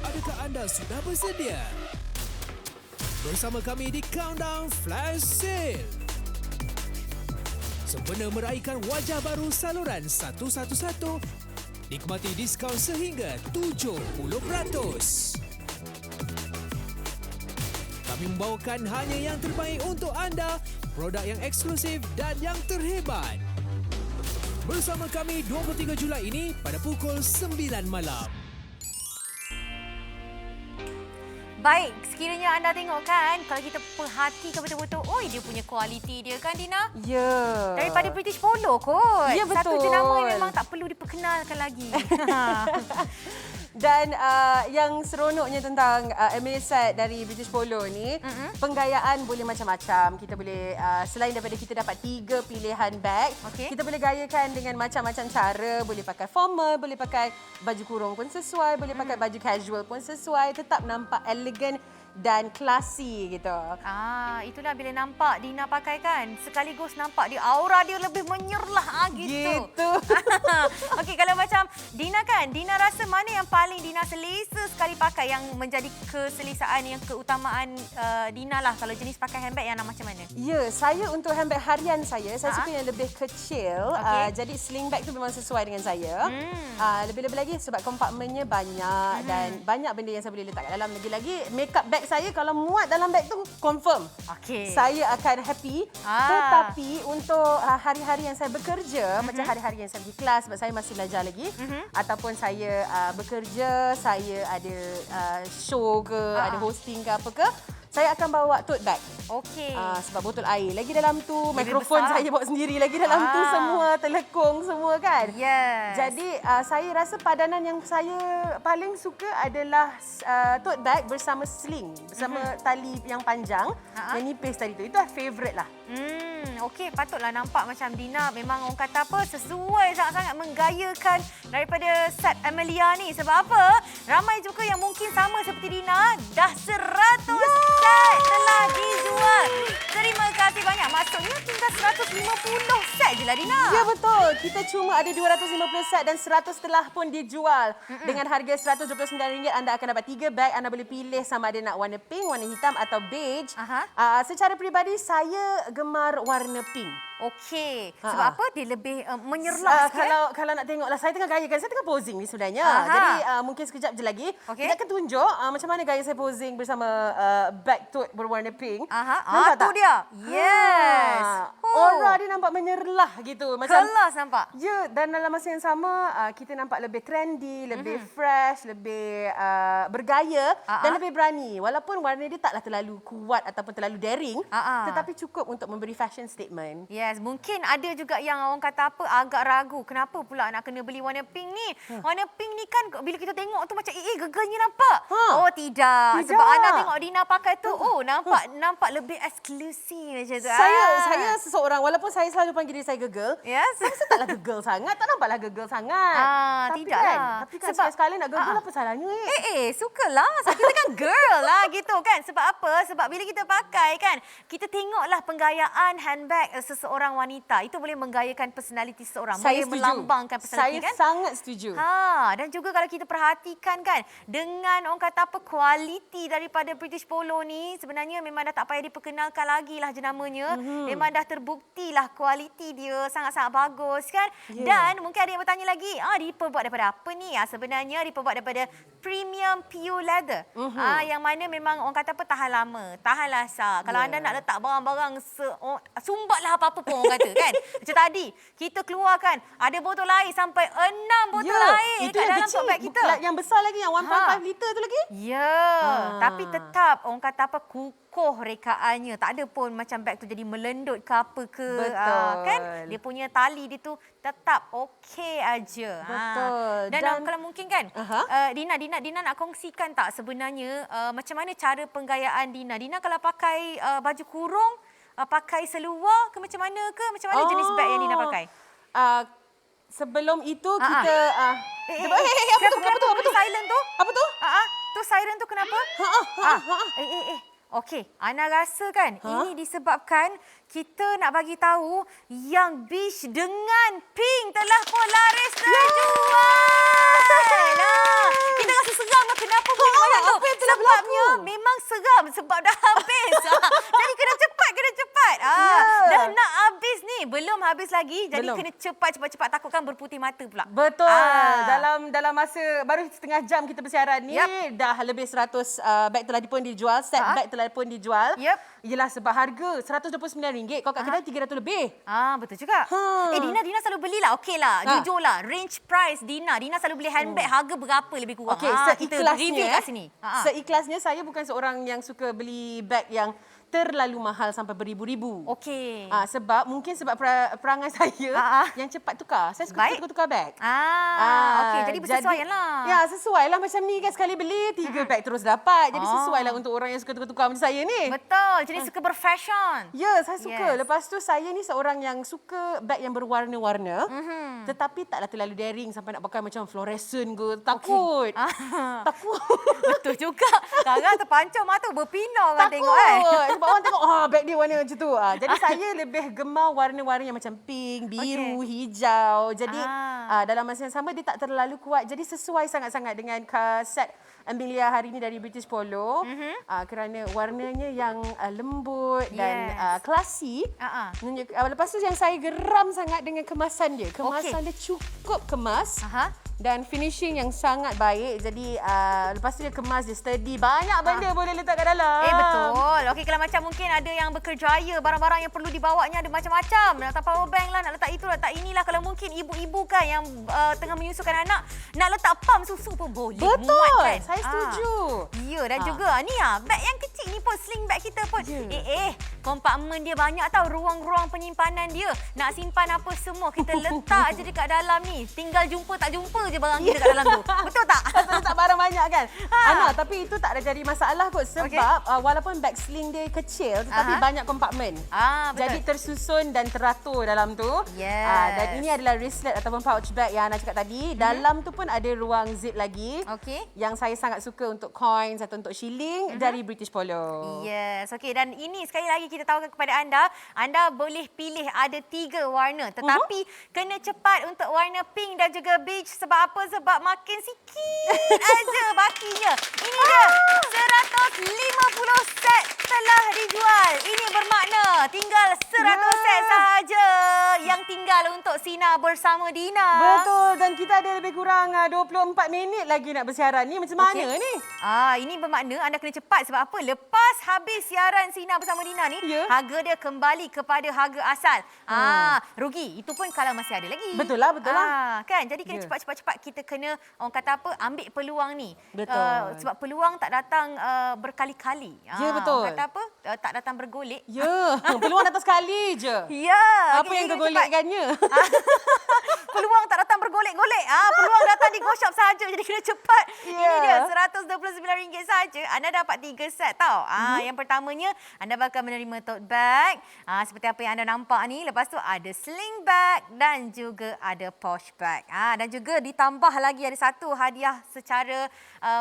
Adakah anda sudah bersedia? Bersama kami di Countdown Flash Sale. Sempena meraihkan wajah baru saluran 111, nikmati diskaun sehingga 70%. Kami membawakan hanya yang terbaik untuk anda, produk yang eksklusif dan yang terhebat. Bersama kami 23 Julai ini pada pukul 9 malam. Baik, sekiranya anda tengok kan, kalau kita perhatikan betul-betul, dia punya kualiti dia kan, Dina? Ya. Daripada British Polo kot. Ya, Satu betul. jenama memang tak perlu diperkenalkan lagi. Dan yang seronoknya tentang Emily set dari British Polo ni, penggayaan boleh macam-macam. Kita boleh, selain daripada kita dapat 3 pilihan bag, kita boleh gayakan dengan macam-macam cara. Boleh pakai formal, boleh pakai baju kurung pun sesuai, boleh pakai baju casual pun sesuai. Tetap nampak elegan dan klasi gitu. Itulah bila nampak Dina pakai kan, sekaligus nampak dia aura dia lebih menyerlah gitu. Okey, kalau macam Dina kan, Dina rasa mana yang paling Dina selesa sekali pakai, yang menjadi keselesaan, yang keutamaan Dina lah kalau jenis pakai handbag yang nak macam mana? Ya, saya untuk handbag harian saya suka yang lebih kecil. Jadi sling bag tu memang sesuai dengan saya. Lebih-lebih lagi sebab kompartmennya banyak dan banyak benda yang saya boleh letak kat dalam. Lagi-lagi makeup bag saya kalau muat dalam beg tu confirm. Saya akan happy. Tetapi untuk hari-hari yang saya bekerja, macam hari-hari yang saya pergi kelas sebab saya masih belajar lagi, ataupun saya bekerja, saya ada show ke, ada hosting ke apa ke, saya akan bawa tote bag. Sebab botol air lagi dalam tu, mikrofon saya bawa sendiri lagi dalam tu, semua telekong semua kan. Jadi saya rasa padanan yang saya paling suka adalah tote bag bersama sling, bersama tali yang panjang, yang nipis tadi tu. Itu favourite lah. Okey, patutlah nampak macam Dina memang orang kata apa, sesuai sangat-sangat menggayakan daripada set Amelia ni. Sebab apa? Ramai juga yang mungkin sama seperti Dina, dah 100 set telah dijual. Terima kasih banyak. Maksudnya tinggal 150 set je lah Dina. Ya betul. Kita cuma ada 250 set dan 100 telah pun dijual. Dengan harga RM129 anda akan dapat 3 bag. Anda boleh pilih sama ada nak warna pink, warna hitam atau beige. Secara peribadi saya gemar warna pink. Okey. Sebab apa? Dia lebih menyerlah sikit. Kalau nak tengoklah, saya tengah gayakan, saya tengah posing ni sebenarnya. Jadi mungkin sekejap je lagi kita akan tunjuk macam mana gaya saya posing bersama bag tote berwarna pink. Nampak tu tak? dia. Yes. Aura dia nampak menyerlah gitu. Macam kelas nampak. Ya, dan dalam masa yang sama kita nampak lebih trendy, lebih fresh, lebih bergaya dan lebih berani. Walaupun warna dia taklah terlalu kuat ataupun terlalu daring, tetapi cukup untuk memberi fashion statement. Yes, mungkin ada juga yang orang kata apa, agak ragu. Kenapa pula nak kena beli warna pink ni? Warna pink ni kan bila kita tengok tu macam gegarnya nampak. Oh tidak. Sebab Ana tengok Dina pakai tu, nampak lebih eksklusif macam tu. Saya seseorang, walaupun saya selalu panggil diri saya gegel, yes, saya taklah gegel sangat, tak nampaklah gegel sangat. Tidaklah. Tapi kan sekali-sekali nak gegel apa salahnya? Sukalah. Kita kan girl lah gitu kan. Sebab apa? Sebab bila kita pakai kan, kita tengoklah penggayaan handbag seseorang wanita. Itu boleh menggayakan personaliti seseorang. Saya boleh setuju. Melambangkan personaliti kan. Saya sangat setuju. Dan juga kalau kita perhatikan kan, dengan orang kata apa, kualiti daripada British Polo ni sebenarnya memang dah tak payah diperkenalkan lagi lah jenamanya. Memang dah terbukti lah kualiti dia sangat-sangat bagus kan. Dan mungkin ada yang bertanya lagi, diperbuat daripada apa ni? Sebenarnya diperbuat daripada premium pure leather. Yang mana memang orang kata apa, tahan lama, tahan lasa. Kalau anda nak letak barang-barang sumbatlah apa-apa pun orang kata kan. Macam tadi, kita keluarkan ada botol air sampai 6 botol air itu kat yang dalam kecil. tote bag kita. Yang besar lagi, yang 1.5 liter tu lagi. Tapi tetap orang kata apa, kukuh rekaannya. Tak ada pun macam beg tu jadi melendut ke apa ke. Betul. Kan? Dia punya tali dia tu tetap okey aja. Betul. Dan kalau mungkin kan, Dina nak kongsikan tak sebenarnya macam mana cara penggayaan Dina? Dina kalau pakai baju kurung, pakai seluar ke macam mana ke? Macam mana jenis beg yang Dina pakai? Sebelum itu kita Apa tu? Silent tu? Apa tu? Tu siren tu kenapa? Okey, Ana rasa kan ini disebabkan kita nak bagi tahu yang beige dengan pink telah pun laris terjual. Kita rasa seram lah. Kenapa bunyi macam tu? Sebabnya memang seram sebab dah habis. Jadi kena cepat. Dah nak habis ni. Belum habis lagi. Jadi kena cepat. Takutkan berputih mata pula. Betul. Dalam masa baru setengah jam kita bersiaran ni, dah lebih 100 beg telah pun dijual. Set beg telah pun dijual. Yelah sebab harga RM129. Kalau kat kedai RM300 lebih. Betul juga. Dina selalu belilah. Okey lah. Jujur lah. Range price Dina selalu beli handbag harga berapa lebih kurang? Okey, kita review kat sini. Seikhlasnya saya bukan seorang yang suka beli beg yang terlalu mahal sampai beribu-ribu. Okey. Sebab mungkin sebab perangai saya yang cepat tukar. Saya suka tukar beg. Okey, jadi bersesuaian lah. Ya, sesuai lah macam ni kan, sekali beli 3 beg terus dapat. Jadi sesuai lah untuk orang yang suka tukar-tukar macam saya ni. Betul, jadi suka berfashion. Ya, saya suka. Lepas tu saya ni seorang yang suka beg yang berwarna-warna. Tetapi taklah terlalu daring sampai nak pakai macam fluorescent ke. Takut. Takut. Betul juga. Sekarang terpancung mata berpinar orang tengok Sebab orang tengok beg dia warna macam tu. Jadi saya lebih gemar warna-warna yang macam pink, biru, hijau. Jadi dalam masa yang sama dia tak terlalu kuat. Jadi sesuai sangat-sangat dengan set Amelia hari ni dari British Polo. Kerana warnanya yang lembut dan klasi. Lepas tu yang saya geram sangat dengan kemasan dia. Kemasan dia cukup kemas. Dan finishing yang sangat baik. Jadi lepas tu dia kemas, dia sturdy. Banyak benda boleh letak kat dalam. Betul. Okey, kalau macam mungkin ada yang berkerjaya, barang-barang yang perlu dibawanya ada macam-macam. Nak letak power bank lah, nak letak itu, nak letak inilah. Kalau mungkin ibu-ibu kan yang tengah menyusukan anak, nak letak pam susu pun boleh. Betul. Muat, kan? Saya setuju. Ya, dan juga ni beg yang kecil ni pun, sling bag kita pun. Kompartmen dia banyak tau, ruang-ruang penyimpanan dia. Nak simpan apa semua, kita letak je dekat dalam ni. Tinggal jumpa tak jumpa je barang kita kat dalam tu. Betul tak? Letak barang banyak kan? Tapi itu tak ada jadi masalah kot. Sebab walaupun bag sling dia kecil, tetapi banyak kompartmen. Betul. Jadi tersusun dan teratur dalam tu. Dan ini adalah wristlet ataupun pouch bag yang Ana cakap tadi. Dalam tu pun ada ruang zip lagi. Yang saya sangat suka untuk coins atau untuk shilling dari British Polo. Yes. Okey, dan ini sekali lagi kita tawarkan kepada anda. Anda boleh pilih ada 3 warna. Tetapi kena cepat untuk warna pink dan juga beige. Sebab apa? Sebab makin sikit aja bakinya. Ini dia, 150 set telah dijual. Ini bermakna tinggal 100 set sahaja yang tinggal untuk Sina bersama Dina. Betul, dan kita ada lebih kurang 24 minit lagi nak bersiaran ni. Macam mana ni? Ini bermakna anda kena cepat. Sebab apa? Lepas habis siaran Sina bersama Dina ni, harga dia kembali kepada harga asal. Rugi. Itu pun kalau masih ada lagi. Betul lah, betul lah. Kan? Jadi kena cepat-cepat kita kena, orang kata apa, ambil peluang ni. Betul. Sebab peluang tak datang berkali-kali. Ya, betul. Orang kata apa? Tak datang bergolek. Ya, peluang datang sekali je. Ya. Apa yang kegolekkannya? Peluang tak datang bergolek-golek. Peluang datang di GoShop saja. Jadi kena cepat. Ini dia, RM129 saja. Anda dapat 3 set tau. Yang pertamanya, anda bakal menerima tote bag. Seperti apa yang anda nampak ni. Lepas tu ada sling bag dan juga ada pouch bag. Dan juga ditambah lagi ada satu hadiah secara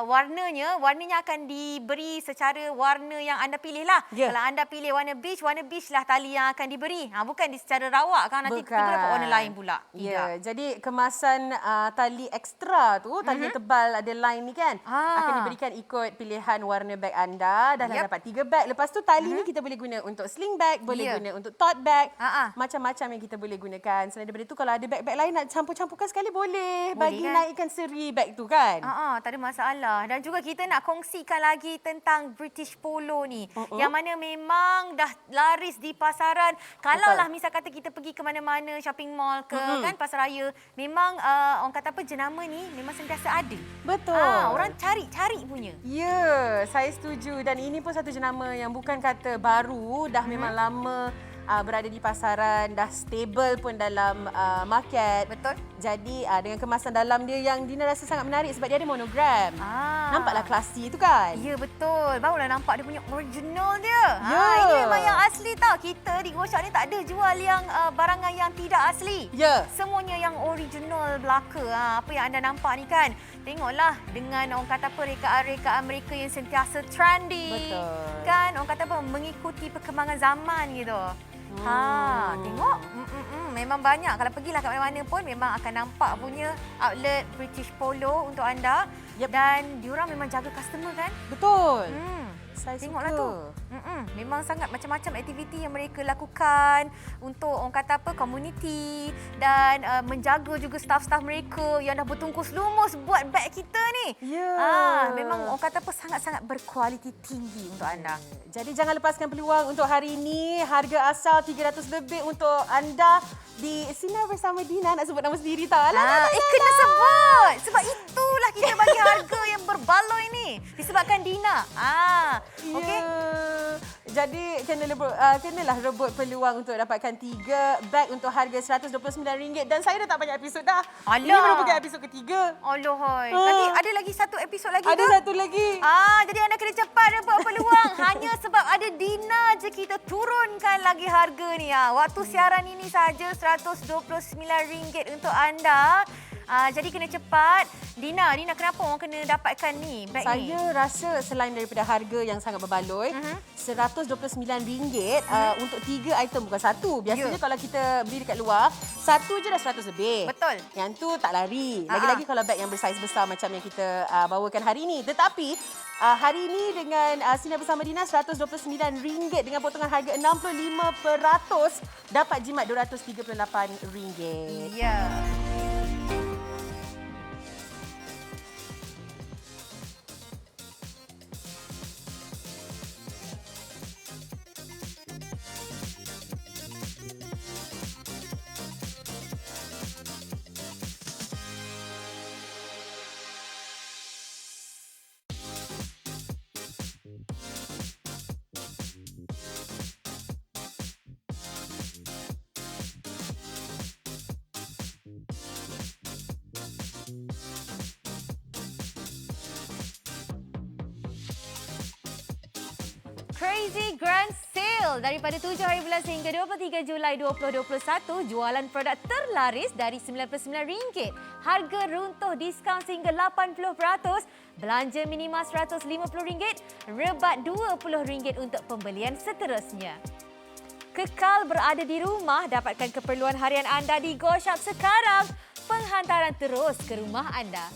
warnanya akan diberi secara warna yang anda pilih lah. Kalau anda pilih warna beige lah tali yang akan diberi. Bukan secara rawak kan, nanti tiba-tiba dapat warna lain pula. Ya, jadi kemasan tali ekstra tu, tali tebal ada line ni kan, akan diberikan ikut pilihan warna beg anda. Dah dapat 3 beg. Lepas tu tali ni kita boleh guna untuk sling bag, boleh guna untuk tote bag. Macam-macam yang kita boleh gunakan. Selain daripada tu, kalau ada beg-beg lain nak campur-campurkan sekali boleh. Bagi kan? Naikkan seri beg tu kan. Tak ada masalah. Dan juga kita nak kongsikan lagi tentang British Polo ni. Yang mana memang dah laris di pasaran. Kalaulah misal kata kita pergi ke mana-mana, shopping mall ke kan, pasar raya, memang orang kata apa, jenama ni memang sentiasa ada. Betul. Orang cari-cari punya. Ya, saya setuju. Dan ini pun satu jenama yang bukan kata baru, dah memang lama berada di pasaran, dah stable pun dalam market. Betul. Jadi dengan kemasan dalam dia yang Dina rasa sangat menarik sebab dia ada monogram. Nampaklah klasi tu kan? Ya, betul. Barulah nampak dia punya original dia. Ya. Ini memang yang asli tau. Kita di GoShop ni tak ada jual yang barangan yang tidak asli. Ya. Semuanya yang original belaka. Apa yang anda nampak ni kan. Tengoklah dengan orang kata apa, rekaan-rekaan mereka yang sentiasa trendy. Betul. Kan orang kata apa, mengikuti perkembangan zaman gitu. Tengok. Memang banyak. Kalau pergilah kat mana-mana pun memang akan nampak punya outlet British Polo untuk anda. Dan diorang memang jaga customer kan? Betul. Saya Tengoklah suka. tu. Memang sangat macam-macam aktiviti yang mereka lakukan untuk orang kata apa, community dan menjaga juga staff-staff mereka yang dah bertungkus lumus buat beg kita ni. Ya. Memang orang kata apa, sangat-sangat berkualiti tinggi untuk anda. Jadi jangan lepaskan peluang untuk hari ini. Harga asal 300 lebih untuk anda di Sina bersama Dina. Nak sebut nama sendiri tak? Kena sebut. Sebab itulah kita bagi harga yang baloi ni disebabkan Dina. Okey. Jadi kenalah rebut peluang untuk dapatkan 3 beg untuk harga RM129 dan saya dah tak banyak episod dah. Ini Alah. merupakan episod ketiga. Alohoi. Nanti ada lagi satu episod lagi Ada ke? satu lagi. Jadi anda kena cepat rebut peluang. Hanya sebab ada Dina je kita turunkan lagi harga ni. Waktu siaran ini saja RM129 untuk anda. Jadi kena cepat. Dina, kenapa orang kena dapatkan ni beg ni? Saya rasa selain daripada harga yang sangat berbaloi, RM129 untuk 3 item bukan satu. Biasanya kalau kita beli dekat luar, satu je dah 100 lebih. Betul. Yang tu tak lari. Lagi-lagi kalau beg yang bersaiz besar macam yang kita bawakan hari ini. Tetapi hari ini dengan Sinar Bersama Dina RM129 dengan potongan harga 65% dapat jimat RM238. Ya. Crazy Grand Sale daripada 7 hari bulan sehingga 23 Julai 2021, jualan produk terlaris dari RM99. Harga runtuh diskaun sehingga 80%, belanja minima RM150, rebat RM20 untuk pembelian seterusnya. Kekal berada di rumah, dapatkan keperluan harian anda di GoShop sekarang. Penghantaran terus ke rumah anda.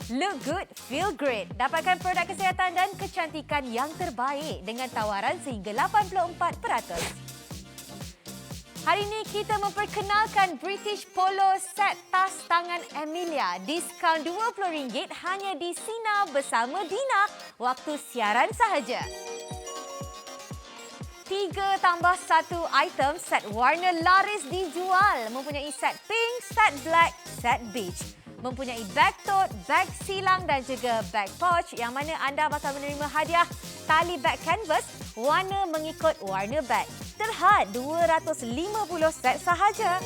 Look good, feel great. Dapatkan produk kesihatan dan kecantikan yang terbaik dengan tawaran sehingga 84%. Hari ini kita memperkenalkan British Polo set tas tangan Emilia. Diskaun RM20 hanya di Sinar Bersama Dina waktu siaran sahaja. 3 tambah 1 item set warna laris dijual. Mempunyai set pink, set black, set beige. Mempunyai bag tote, bag silang dan juga bag pouch yang mana anda bakal menerima hadiah tali bag canvas warna mengikut warna bag. Terhad RM250 set sahaja.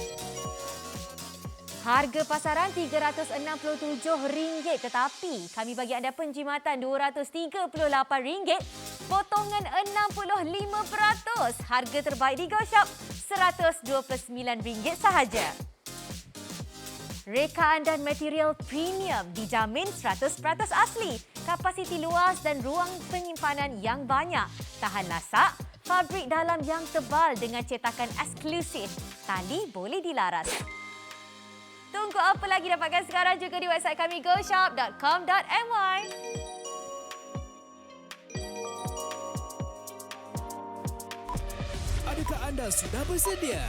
Harga pasaran RM367 tetapi kami bagi anda penjimatan RM238, potongan 65%. Harga terbaik di GoShop RM129 sahaja. Rekaan dan material premium dijamin 100% asli. Kapasiti luas dan ruang penyimpanan yang banyak. Tahan lasak, fabrik dalam yang tebal dengan cetakan eksklusif. Tali boleh dilaras. Tunggu apa lagi, dapatkan sekarang juga di website kami goshop.com.my. Adakah anda sudah bersedia?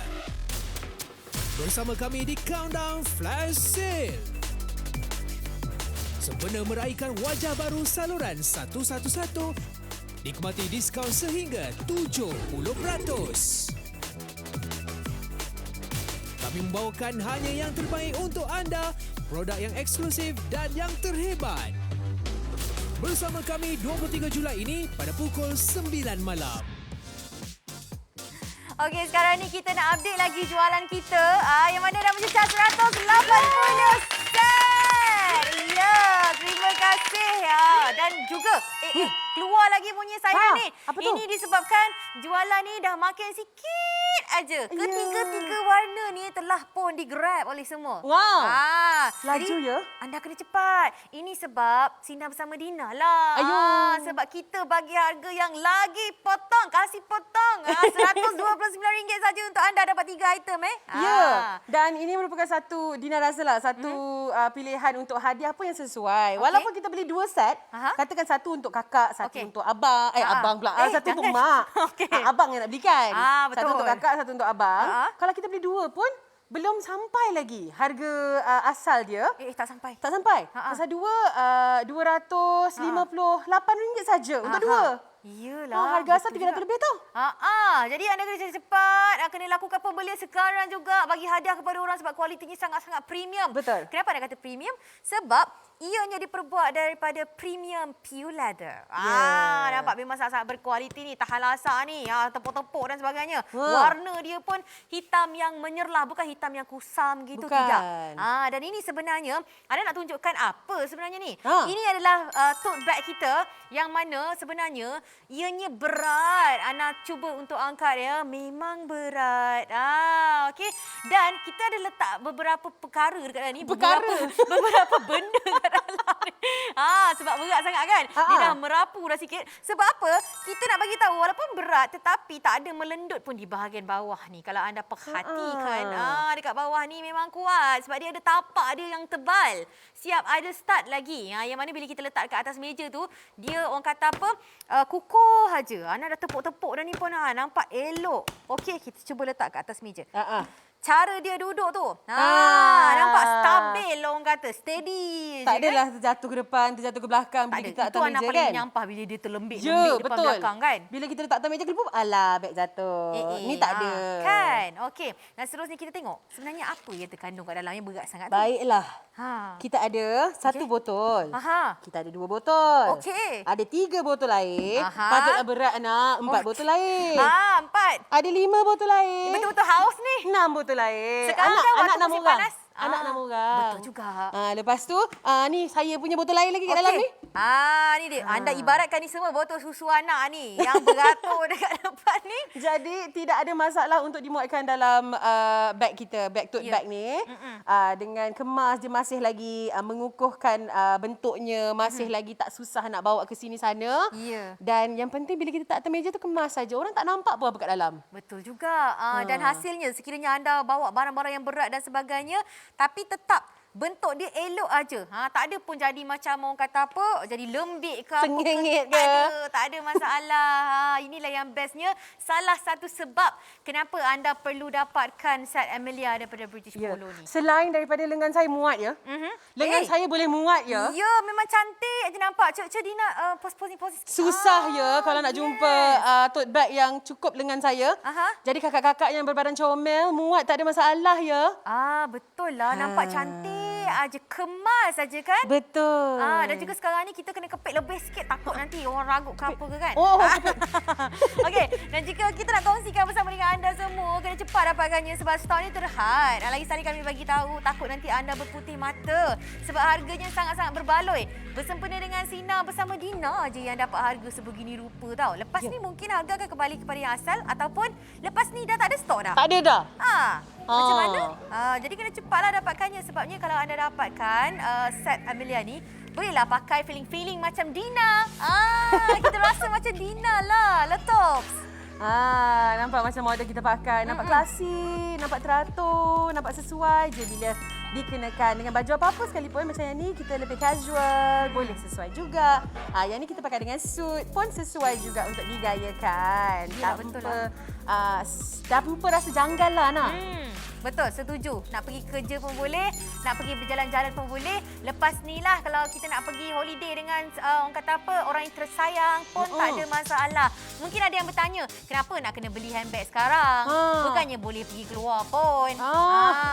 Bersama kami di Countdown Flash Sale. Sempena meraihkan wajah baru saluran 111, nikmati diskaun sehingga 70%. Kami membawakan hanya yang terbaik untuk anda, produk yang eksklusif dan yang terhebat. Bersama kami 23 Julai ini pada pukul 9 malam. Okey, sekarang ni kita nak update lagi jualan kita yang mana dah mencecah 180 set. Ya, terima kasih ya. Dan juga keluar lagi bunyi saya ni. Apa tu? Ini disebabkan jualan ni dah makin sikit aja. Ketiga-tiga warna ni telah pun digrab oleh semua. Wow. Laju Laju ya. Anda kena cepat. Ini sebab Sinar Bersama Dina lah. Ayuh. Sebab kita bagi harga yang lagi potong. Kasih potong. RM129 saja untuk anda dapat 3 item. Ya, dan ini merupakan satu, Dina rasa lah, satu pilihan untuk hadiah pun yang sesuai. Walaupun kita beli 2 set, katakan satu untuk kakak, satu untuk abang. Abang pula. Satu untuk mak. Abang yang nak belikan. Betul. Satu untuk kakak, satu untuk abang. Kalau kita beli 2 pun, belum sampai lagi harga asal dia. Tak sampai. Tak sampai. Pasal 2, RM258 saja untuk 2. Iyalah. harga asal betul juga. RM300 lebih tau. Jadi anda kena cepat, kena lakukan pembelian sekarang juga, bagi hadiah kepada orang sebab kualitinya sangat-sangat premium. Betul. Kenapa anda kata premium? Sebab ianya diperbuat daripada premium pure leather. Nampak memang sangat-sangat berkualiti ni, tahan lasak ni, tepuk-tepuk dan sebagainya. Warna dia pun hitam yang menyerlah, bukan hitam yang kusam gitu, Bukan. tidak. Dan ini sebenarnya anda nak tunjukkan apa sebenarnya ni? Ini adalah tote bag kita yang mana sebenarnya ianya berat. Ana cuba untuk angkat ya, memang berat. Okey. Dan kita ada letak beberapa perkara dekat dalam ni, beberapa benda dekat dalam ni. Sebab berat sangat kan? Dia dah merapu dah sikit. Sebab apa? Kita nak bagi tahu walaupun berat tetapi tak ada melendut pun di bahagian bawah ni. Kalau anda perhatikan, dekat bawah ni memang kuat sebab dia ada tapak dia yang tebal. Siap ada start lagi. Yang mana bila kita letak dekat atas meja tu, dia orang kata apa? Kukuh saja. Ana dah tepuk-tepuk dah ni pun nampak elok. Okey, kita cuba letak kat atas meja. Cara dia duduk tu. Nampak stabil orang kata, steady. Tak adalah terjatuh ke depan, terjatuh ke belakang bila kita atas meja Itu anak paling menyampah bila dia terlembik depan betul. belakang kan. Bila kita letak atas meja kelipuk, alah beg jatuh. Ni tak ada. Kan? Okey. Dan seterusnya kita tengok sebenarnya apa yang terkandung kat dalam yang berat sangat tu. Baiklah. Kita ada satu botol. Kita ada 2 botol. Okey. Ada 3 botol air. Patutlah berat anak. 4 botol air. 4. Ada 5 botol air. Betul-betul haus ni. 6 botol air. Sekarang anak kan waktu 6 musim orang. panas. Anak 6 orang. Betul juga. Lepas tu, ni saya punya botol air lagi kat dalam ni. Ni dia. Anda ibaratkan ni semua botol susu anak ni yang beratur dekat depan ni. Jadi tidak ada masalah untuk dimuatkan dalam beg kita, beg tote bag ni. Dengan kemas dia masih lagi mengukuhkan bentuknya, masih lagi tak susah nak bawa ke sini sana. Dan yang penting bila kita tak atas meja tu kemas saja. Orang tak nampak pun apa kat dalam. Betul juga. Dan hasilnya sekiranya anda bawa barang-barang yang berat dan sebagainya, tapi tetap bentuk dia elok aja. Tak ada pun jadi macam orang kata apa, jadi lembik ke apa ke. Sengit ke. Tak ada masalah. Inilah yang bestnya. Salah satu sebab kenapa anda perlu dapatkan set Amelia daripada British Polo ni. Selain daripada lengan saya muat ya. Lengan saya boleh muat ya. Ya, memang cantik aja nampak. Cik Dina posing sikit. Susah ya kalau nak jumpa tote bag yang cukup lengan saya. Jadi kakak-kakak yang berbadan comel muat tak ada masalah ya. Betul lah. Nampak cantik aja, kemas aja kan? Betul. Dan juga sekarang ni kita kena kepit lebih sikit, takut nanti orang ragut ke apa ke kan? Okey, dan jika kita nak kongsikan bersama dengan anda semua, kena cepat dapatkannya sebab stok ni terhad. Lagi sekali kami bagi tahu, takut nanti anda berputih mata sebab harganya sangat-sangat berbaloi. Bersempena dengan Sina bersama Dina aja yang dapat harga sebegini rupa tau. Lepas ni mungkin harga akan kembali kepada yang asal ataupun lepas ni dah tak ada stok dah. Tak ada dah. Macam mana? Jadi kena cepatlah dapatkannya sebabnya kalau anda dapatkan set Amelia ni, bolehlah pakai feeling-feeling macam Dina. Kita rasa macam Dina lah. Letops. Nampak macam model kita pakai. Nampak klasik, nampak teratur, nampak sesuai je bila dikenakan dengan baju apa-apa sekalipun. Macam yang ni kita lebih casual, boleh sesuai juga. Yang ni kita pakai dengan suit pun sesuai juga untuk digayakan. Ya, betul lah. Tanpa rasa janggal lah nak. Betul, setuju. Nak pergi kerja pun boleh, nak pergi berjalan-jalan pun boleh. Lepas ni lah kalau kita nak pergi holiday dengan orang kata apa, orang yang tersayang pun tak ada masalah. Mungkin ada yang bertanya, kenapa nak kena beli handbag sekarang? Bukannya boleh pergi keluar pun.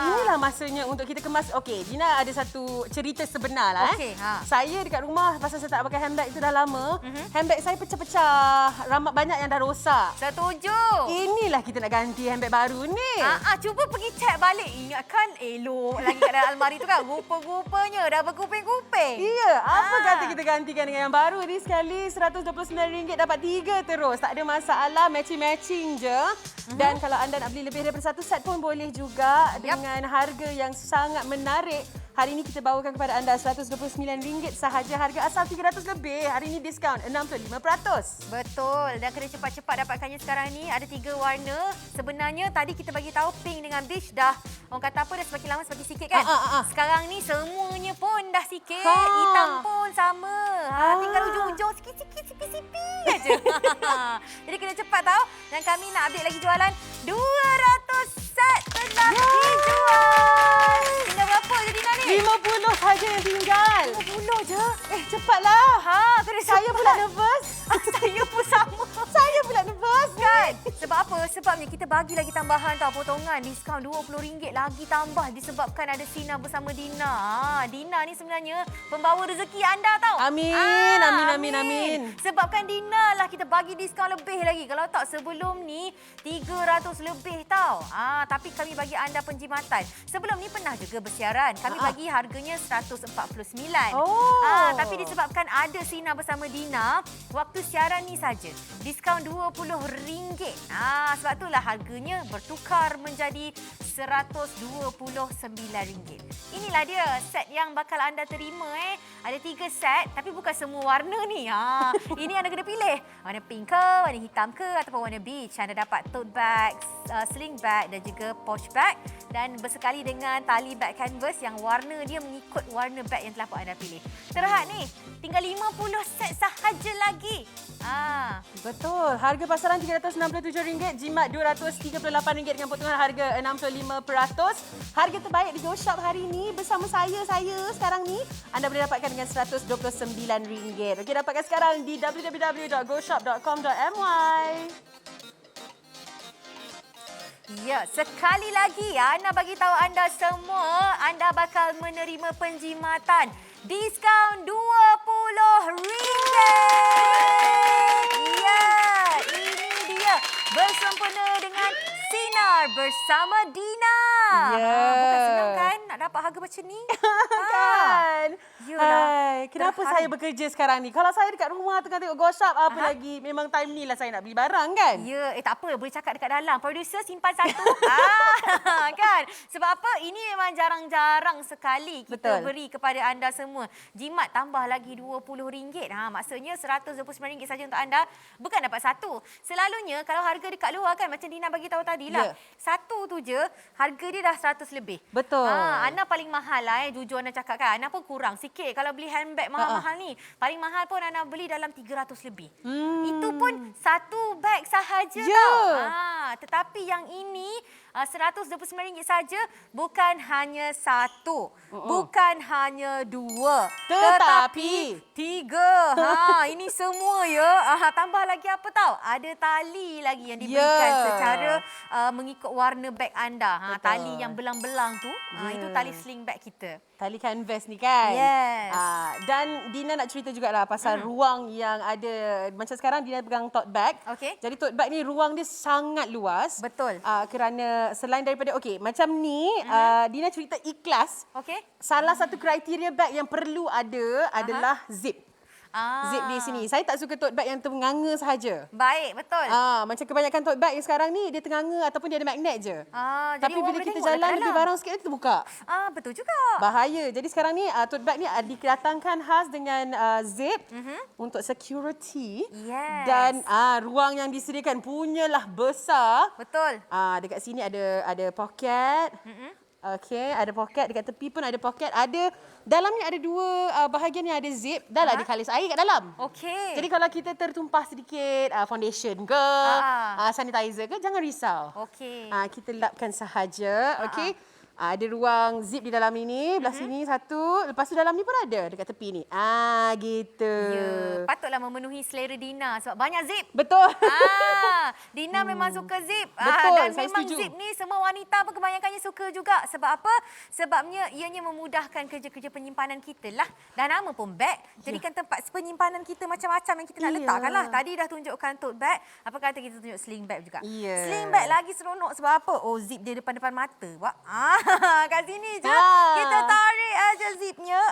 Inilah masanya untuk kita kemas. Okey, Dina ada satu cerita sebenar lah. Saya dekat rumah, pasal saya tak pakai handbag itu dah lama, handbag saya pecah-pecah. Banyak yang dah rosak. Setuju. Inilah kita nak ganti handbag baru ni. Cuba pergi cek balik. Ingatkan elok lagi kat dalam almari tu kan. Rupa-rupanya dah berkuping-kuping. Ya, apa kata kita gantikan dengan yang baru ni sekali RM129 dapat 3 terus. Tak ada masalah, matching-matching je. Dan kalau anda nak beli lebih daripada satu set pun boleh juga dengan harga yang sangat menarik. Hari ini kita bawakan kepada anda RM129 sahaja, harga asal RM300 lebih. Hari ini diskaun 65%. Betul. Dan kena cepat-cepat dapatkannya sekarang ni. Ada 3 warna. Sebenarnya tadi kita bagi tahu pink dengan beige dah, orang kata apa, dah semakin lama semakin sikit kan? Sekarang ni semuanya pun dah sikit. Hitam pun sama. Tinggal ujung-ujung sikit-sikit, sipi-sipi aja. Jadi kena cepat tahu. Dan kami nak update lagi jualan. 200 set telah dijual. Tinggal berapa je Dina ni? 50 saja yang tinggal. 50 je? Cepatlah. Kena Saya pula nervous. Saya pun sama. sebabnya kita bagi lagi tambahan potongan diskaun RM20 lagi tambah disebabkan ada Sina bersama Dina. Dina ni sebenarnya pembawa rezeki anda tau. Amin, amin. Sebabkan Dina lah kita bagi diskaun lebih lagi. Kalau tak sebelum ni 300 lebih tau. Tapi kami bagi anda penjimatan. Sebelum ni pernah juga bersiaran. Kami bagi harganya 149. Tapi disebabkan ada Sina bersama Dina, waktu siaran ni saja diskaun RM20. Sebab itulah harganya bertukar menjadi RM129. Inilah dia set yang bakal anda terima. Ada 3 set tapi bukan semua warna ni. Ini anda kena pilih. Warna pink ke, warna hitam ke ataupun warna beige. Anda dapat tote bag, sling bag dan juga pouch bag. Dan bersekali dengan tali bag canvas yang warna dia mengikut warna bag yang telah pun anda pilih. Terhad ni, tinggal 50 set sahaja lagi. Betul. Harga pasaran RM367, jimat RM238 dengan potongan harga 65%. Harga terbaik di Go Shop hari ini bersama saya sekarang ni anda boleh dapatkan dengan RM129. Okey, dapatkan sekarang di www.goshop.com.my. Ya, sekali lagi Ana bagi tahu anda semua, anda bakal menerima penjimatan diskaun RM20. Ya, ini dia bersempena dengan Sinar bersama Dina. Bukan senang kan nak dapat harga macam ni? Kan? Yalah. Kenapa saya bekerja sekarang ni? Kalau saya dekat rumah tengah tengok Go Shop, apa lagi? Memang time ni lah saya nak beli barang kan? Ya, tak apa. Boleh cakap dekat dalam. Producer simpan satu. Kan? Sebab apa? Ini memang jarang-jarang sekali kita beri kepada anda semua. Jimat tambah lagi RM20. Maksudnya RM129 saja untuk anda. Bukan dapat satu. Selalunya kalau harga dekat luar kan, macam Dina bagi tahu tadi lah. Satu tu je, harga dia dah 100 lebih. Betul. Ana paling mahal lah jujur Ana cakap kan. Ana pun kurang sikit kalau beli handbag mahal-mahal ni. Paling mahal pun Ana beli dalam 300 lebih. Itu pun satu beg sahaja tau. Tetapi yang ini RM129 saja, bukan hanya satu, bukan hanya dua, tetapi 3. Ini semua ya. Tambah lagi apa tahu? Ada tali lagi yang diberikan secara mengikut warna beg anda. Tali yang belang-belang tu, itu tali sling bag kita. Tali canvas ni kan? Yes. Dan Dina nak cerita jugalah pasal ruang yang ada. Macam sekarang Dina pegang tote bag. Okey. Jadi tote bag ni ruang dia sangat luas. Betul. Kerana selain daripada, macam ni, Dina cerita ikhlas. Okey. Salah satu kriteria bag yang perlu ada adalah zip. Zip di sini. Saya tak suka tote bag yang ternganga sahaja. Baik, betul. Macam kebanyakan tote bag yang sekarang ni dia ternganga ataupun dia ada magnet je. Tapi bila kita jalan lebih barang sikit dia terbuka. Betul juga. Bahaya. Jadi sekarang ni tote bag ni didatangkan khas dengan zip untuk security. Yes. Dan ruang yang disediakan punyalah besar. Betul. Dekat sini ada poket. Okey, ada poket, dekat tepi pun ada poket. Dalamnya ada dua bahagian yang ada zip. Dah lah ada kalis air kat dalam. Okey. Jadi kalau kita tertumpah sedikit foundation ke, sanitizer ke, jangan risau. Okey. Kita lapkan sahaja. Okey. Ada ruang zip di dalam ini, belah sini satu. Lepas tu dalam ni pun ada dekat tepi ni. Gitu. Ya, patutlah memenuhi selera Dina sebab banyak zip. Betul. Dina memang suka zip. Betul, Dan saya memang setuju. zip ni semua wanita pun kebanyakannya suka juga. Sebab apa? Sebabnya ianya memudahkan kerja-kerja penyimpanan kita lah. Dan nama pun bag. Jadikan tempat penyimpanan kita macam-macam yang kita nak letakkan lah. Tadi dah tunjukkan tote bag. Apa kata kita tunjuk sling bag juga. Sling bag lagi seronok sebab apa? Zip dia depan-depan mata. Kat sini je. Kita tarik aja zipnya.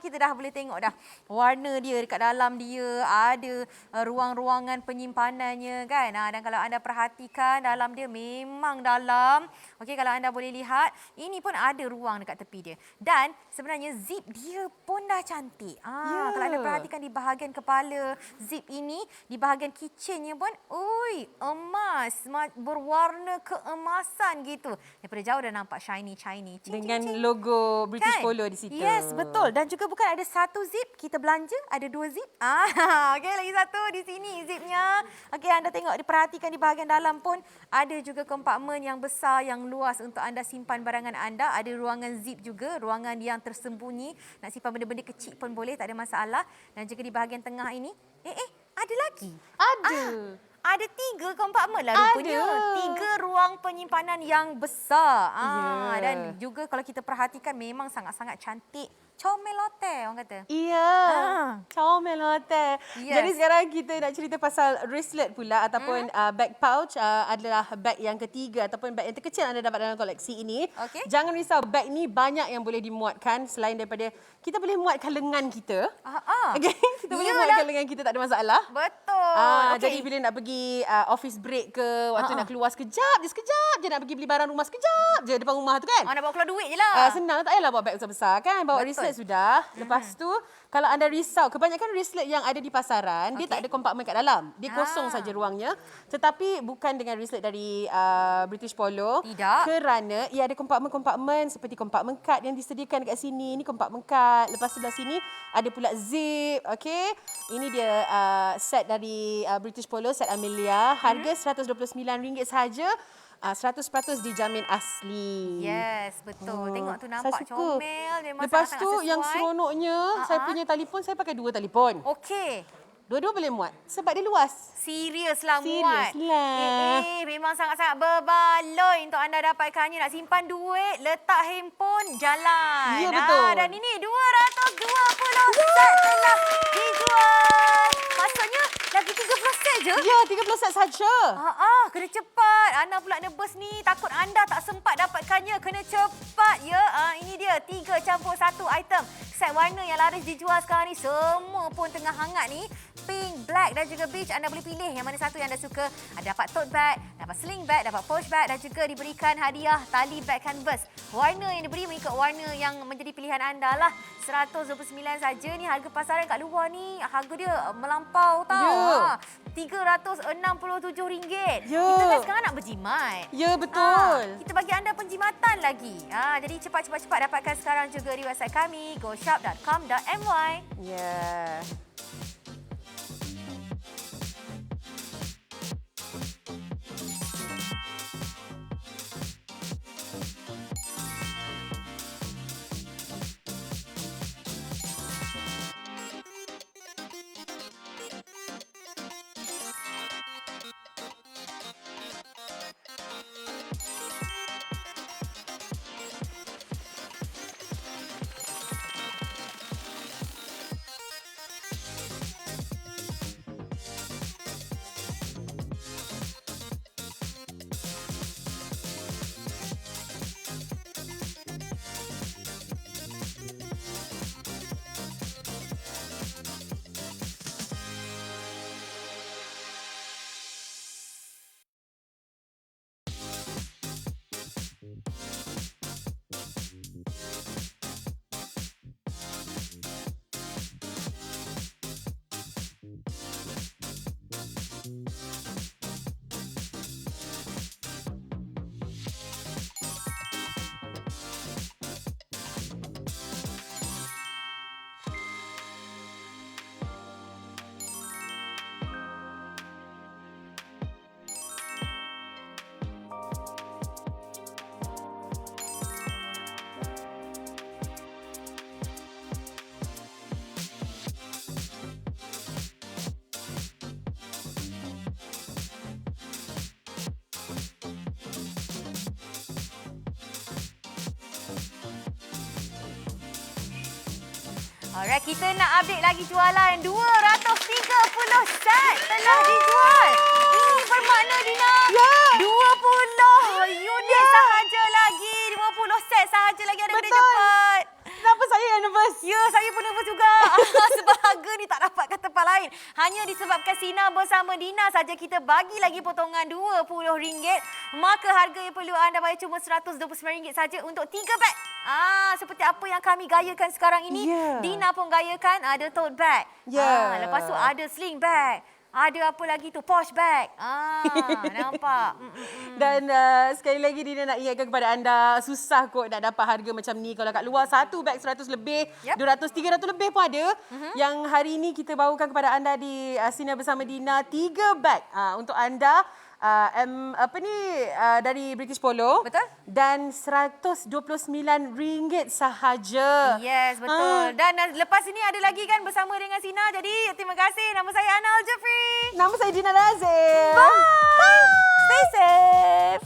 Kita dah boleh tengok dah warna dia dekat dalam dia. Ada ruang-ruangan penyimpanannya kan. Dan kalau anda perhatikan dalam dia memang dalam. Okey, kalau anda boleh lihat, ini pun ada ruang dekat tepi dia. Dan sebenarnya zip dia pun dah cantik. Kalau anda perhatikan di bahagian kepala zip ini, di bahagian kitchennya pun, emas. Berwarna keemasan gitu. Daripada jauh dah nampak shiny. Dengan logo British Polo di situ. Yes, betul. Dan juga bukan ada satu zip, kita belanja, ada 2 zip. Okey, lagi satu di sini zipnya. Okey, anda tengok, diperhatikan di bahagian dalam pun ada juga kompartmen yang besar, yang luas untuk anda simpan barangan anda. Ada ruangan zip juga, ruangan yang tersembunyi. Nak simpan benda-benda kecil pun boleh, tak ada masalah. Dan juga di bahagian tengah ini, ada lagi. Ada. Ada 3 kompartmen lah rupanya. Ada. 3 ruang penyimpanan yang besar. Ya. Dan juga kalau kita perhatikan memang sangat-sangat cantik. Comel hotel orang kata. Iya. Comel hotel. Yes. Jadi sekarang kita nak cerita pasal wristlet pula ataupun bag pouch adalah bag yang ketiga ataupun bag yang terkecil anda dapat dalam koleksi ini. Okey. Jangan risau, bag ni banyak yang boleh dimuatkan selain daripada kita boleh muatkan lengan kita. Okay? Kita boleh muatkan lengan kita, tak ada masalah. Betul. Jadi bila nak pergi office break ke, waktu nak keluar sekejap je nak pergi beli barang rumah sekejap je depan rumah tu kan. Nak bawa keluar duit je lah. Senang, tak payahlah bawa beg besar-besar kan. Bawa Betul. wristlet sudah. Lepas tu, kalau anda risau, kebanyakan wristlet yang ada di pasaran, dia tak ada kompartmen kat dalam. Dia kosong saja ruangnya. Tetapi bukan dengan wristlet dari British Polo. Tidak. Kerana ia ada kompartmen-kompartmen seperti kompartmen kad yang disediakan dekat sini. Ini kompartmen kad. Lepas sebelah sini ada pula zip. Okay. Ini dia set dari British Polo, set Amelia. Harga RM129 sahaja. 100% dijamin asli. Yes, betul. Tengok tu nampak Saya suka. comel. Memang Lepas sangat-sangat tu sesuai. yang seronoknya, saya punya telefon, saya pakai 2 telefon. Okey. Dua-dua boleh muat sebab dia luas. Serius lah Serius muat. lah. Memang sangat-sangat berbaloi untuk anda dapatkannya. Nak simpan duit, letak handphone, jalan. Ya, betul. Dan ini 220 set telah dijual. Maksudnya lagi 30 set je? Ya, 30 set saja. Kena cepat. Anda pula nervous ni. Takut anda tak sempat dapatkannya. Kena cepat ya. Ini dia 3 campur 1 item. Set warna yang laris dijual sekarang ni. Semua pun tengah hangat ni. Pink, black dan juga beige. Anda boleh pilih yang mana satu yang anda suka. Ada dapat tote bag, dapat sling bag, dapat pouch bag dan juga diberikan hadiah tali bag canvas. Warna yang diberi mengikut warna yang menjadi pilihan anda lah. RM129 saja ni. Harga pasaran kat luar ni harga dia melampau tau. Ya. RM367. Ya. Kita kan sekarang nak berjimat. Ya, betul. Kita bagi anda penjimatan lagi. Jadi cepat-cepat dapatkan sekarang juga di website kami goshop.com.my. Ya. Alright, kita nak update lagi jualan. 230 set telah dijual. Ini bermakna Dina, 20 unit sahaja lagi. 20 set sahaja lagi ada kena Betul. cepat. Kenapa saya yang nervous? Ya, saya pun nervous juga. Sebab harga ni tak dapat kat tempat lain. Hanya disebabkan Sina bersama Dina saja kita bagi lagi potongan RM20. Maka harga yang perlu anda bayar cuma RM129 saja untuk 3 beg. Seperti apa yang kami gayakan sekarang ini. Ya. Dina pun gayakan ada tote bag. Ya. Lepas tu ada sling bag. Ada apa lagi tu? Pouch bag. Nampak? Dan sekali lagi Dina nak ingatkan kepada anda, susah kot nak dapat harga macam ni. Kalau kat luar satu beg 100 lebih, Yep. 200, 300 lebih pun ada. Yang hari ini kita bawakan kepada anda di Sina Bersama Dina 3 beg untuk anda. dari British Polo. Betul. Dan RM129 sahaja. Yes, betul. Dan lepas ini ada lagi kan bersama dengan Sina. Jadi terima kasih. Nama saya Ana Al-Jafri. Nama saya Dina Nazir. Bye. Stay safe.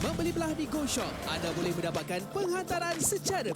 Membeli belah di GoShop, anda boleh mendapatkan penghantaran secara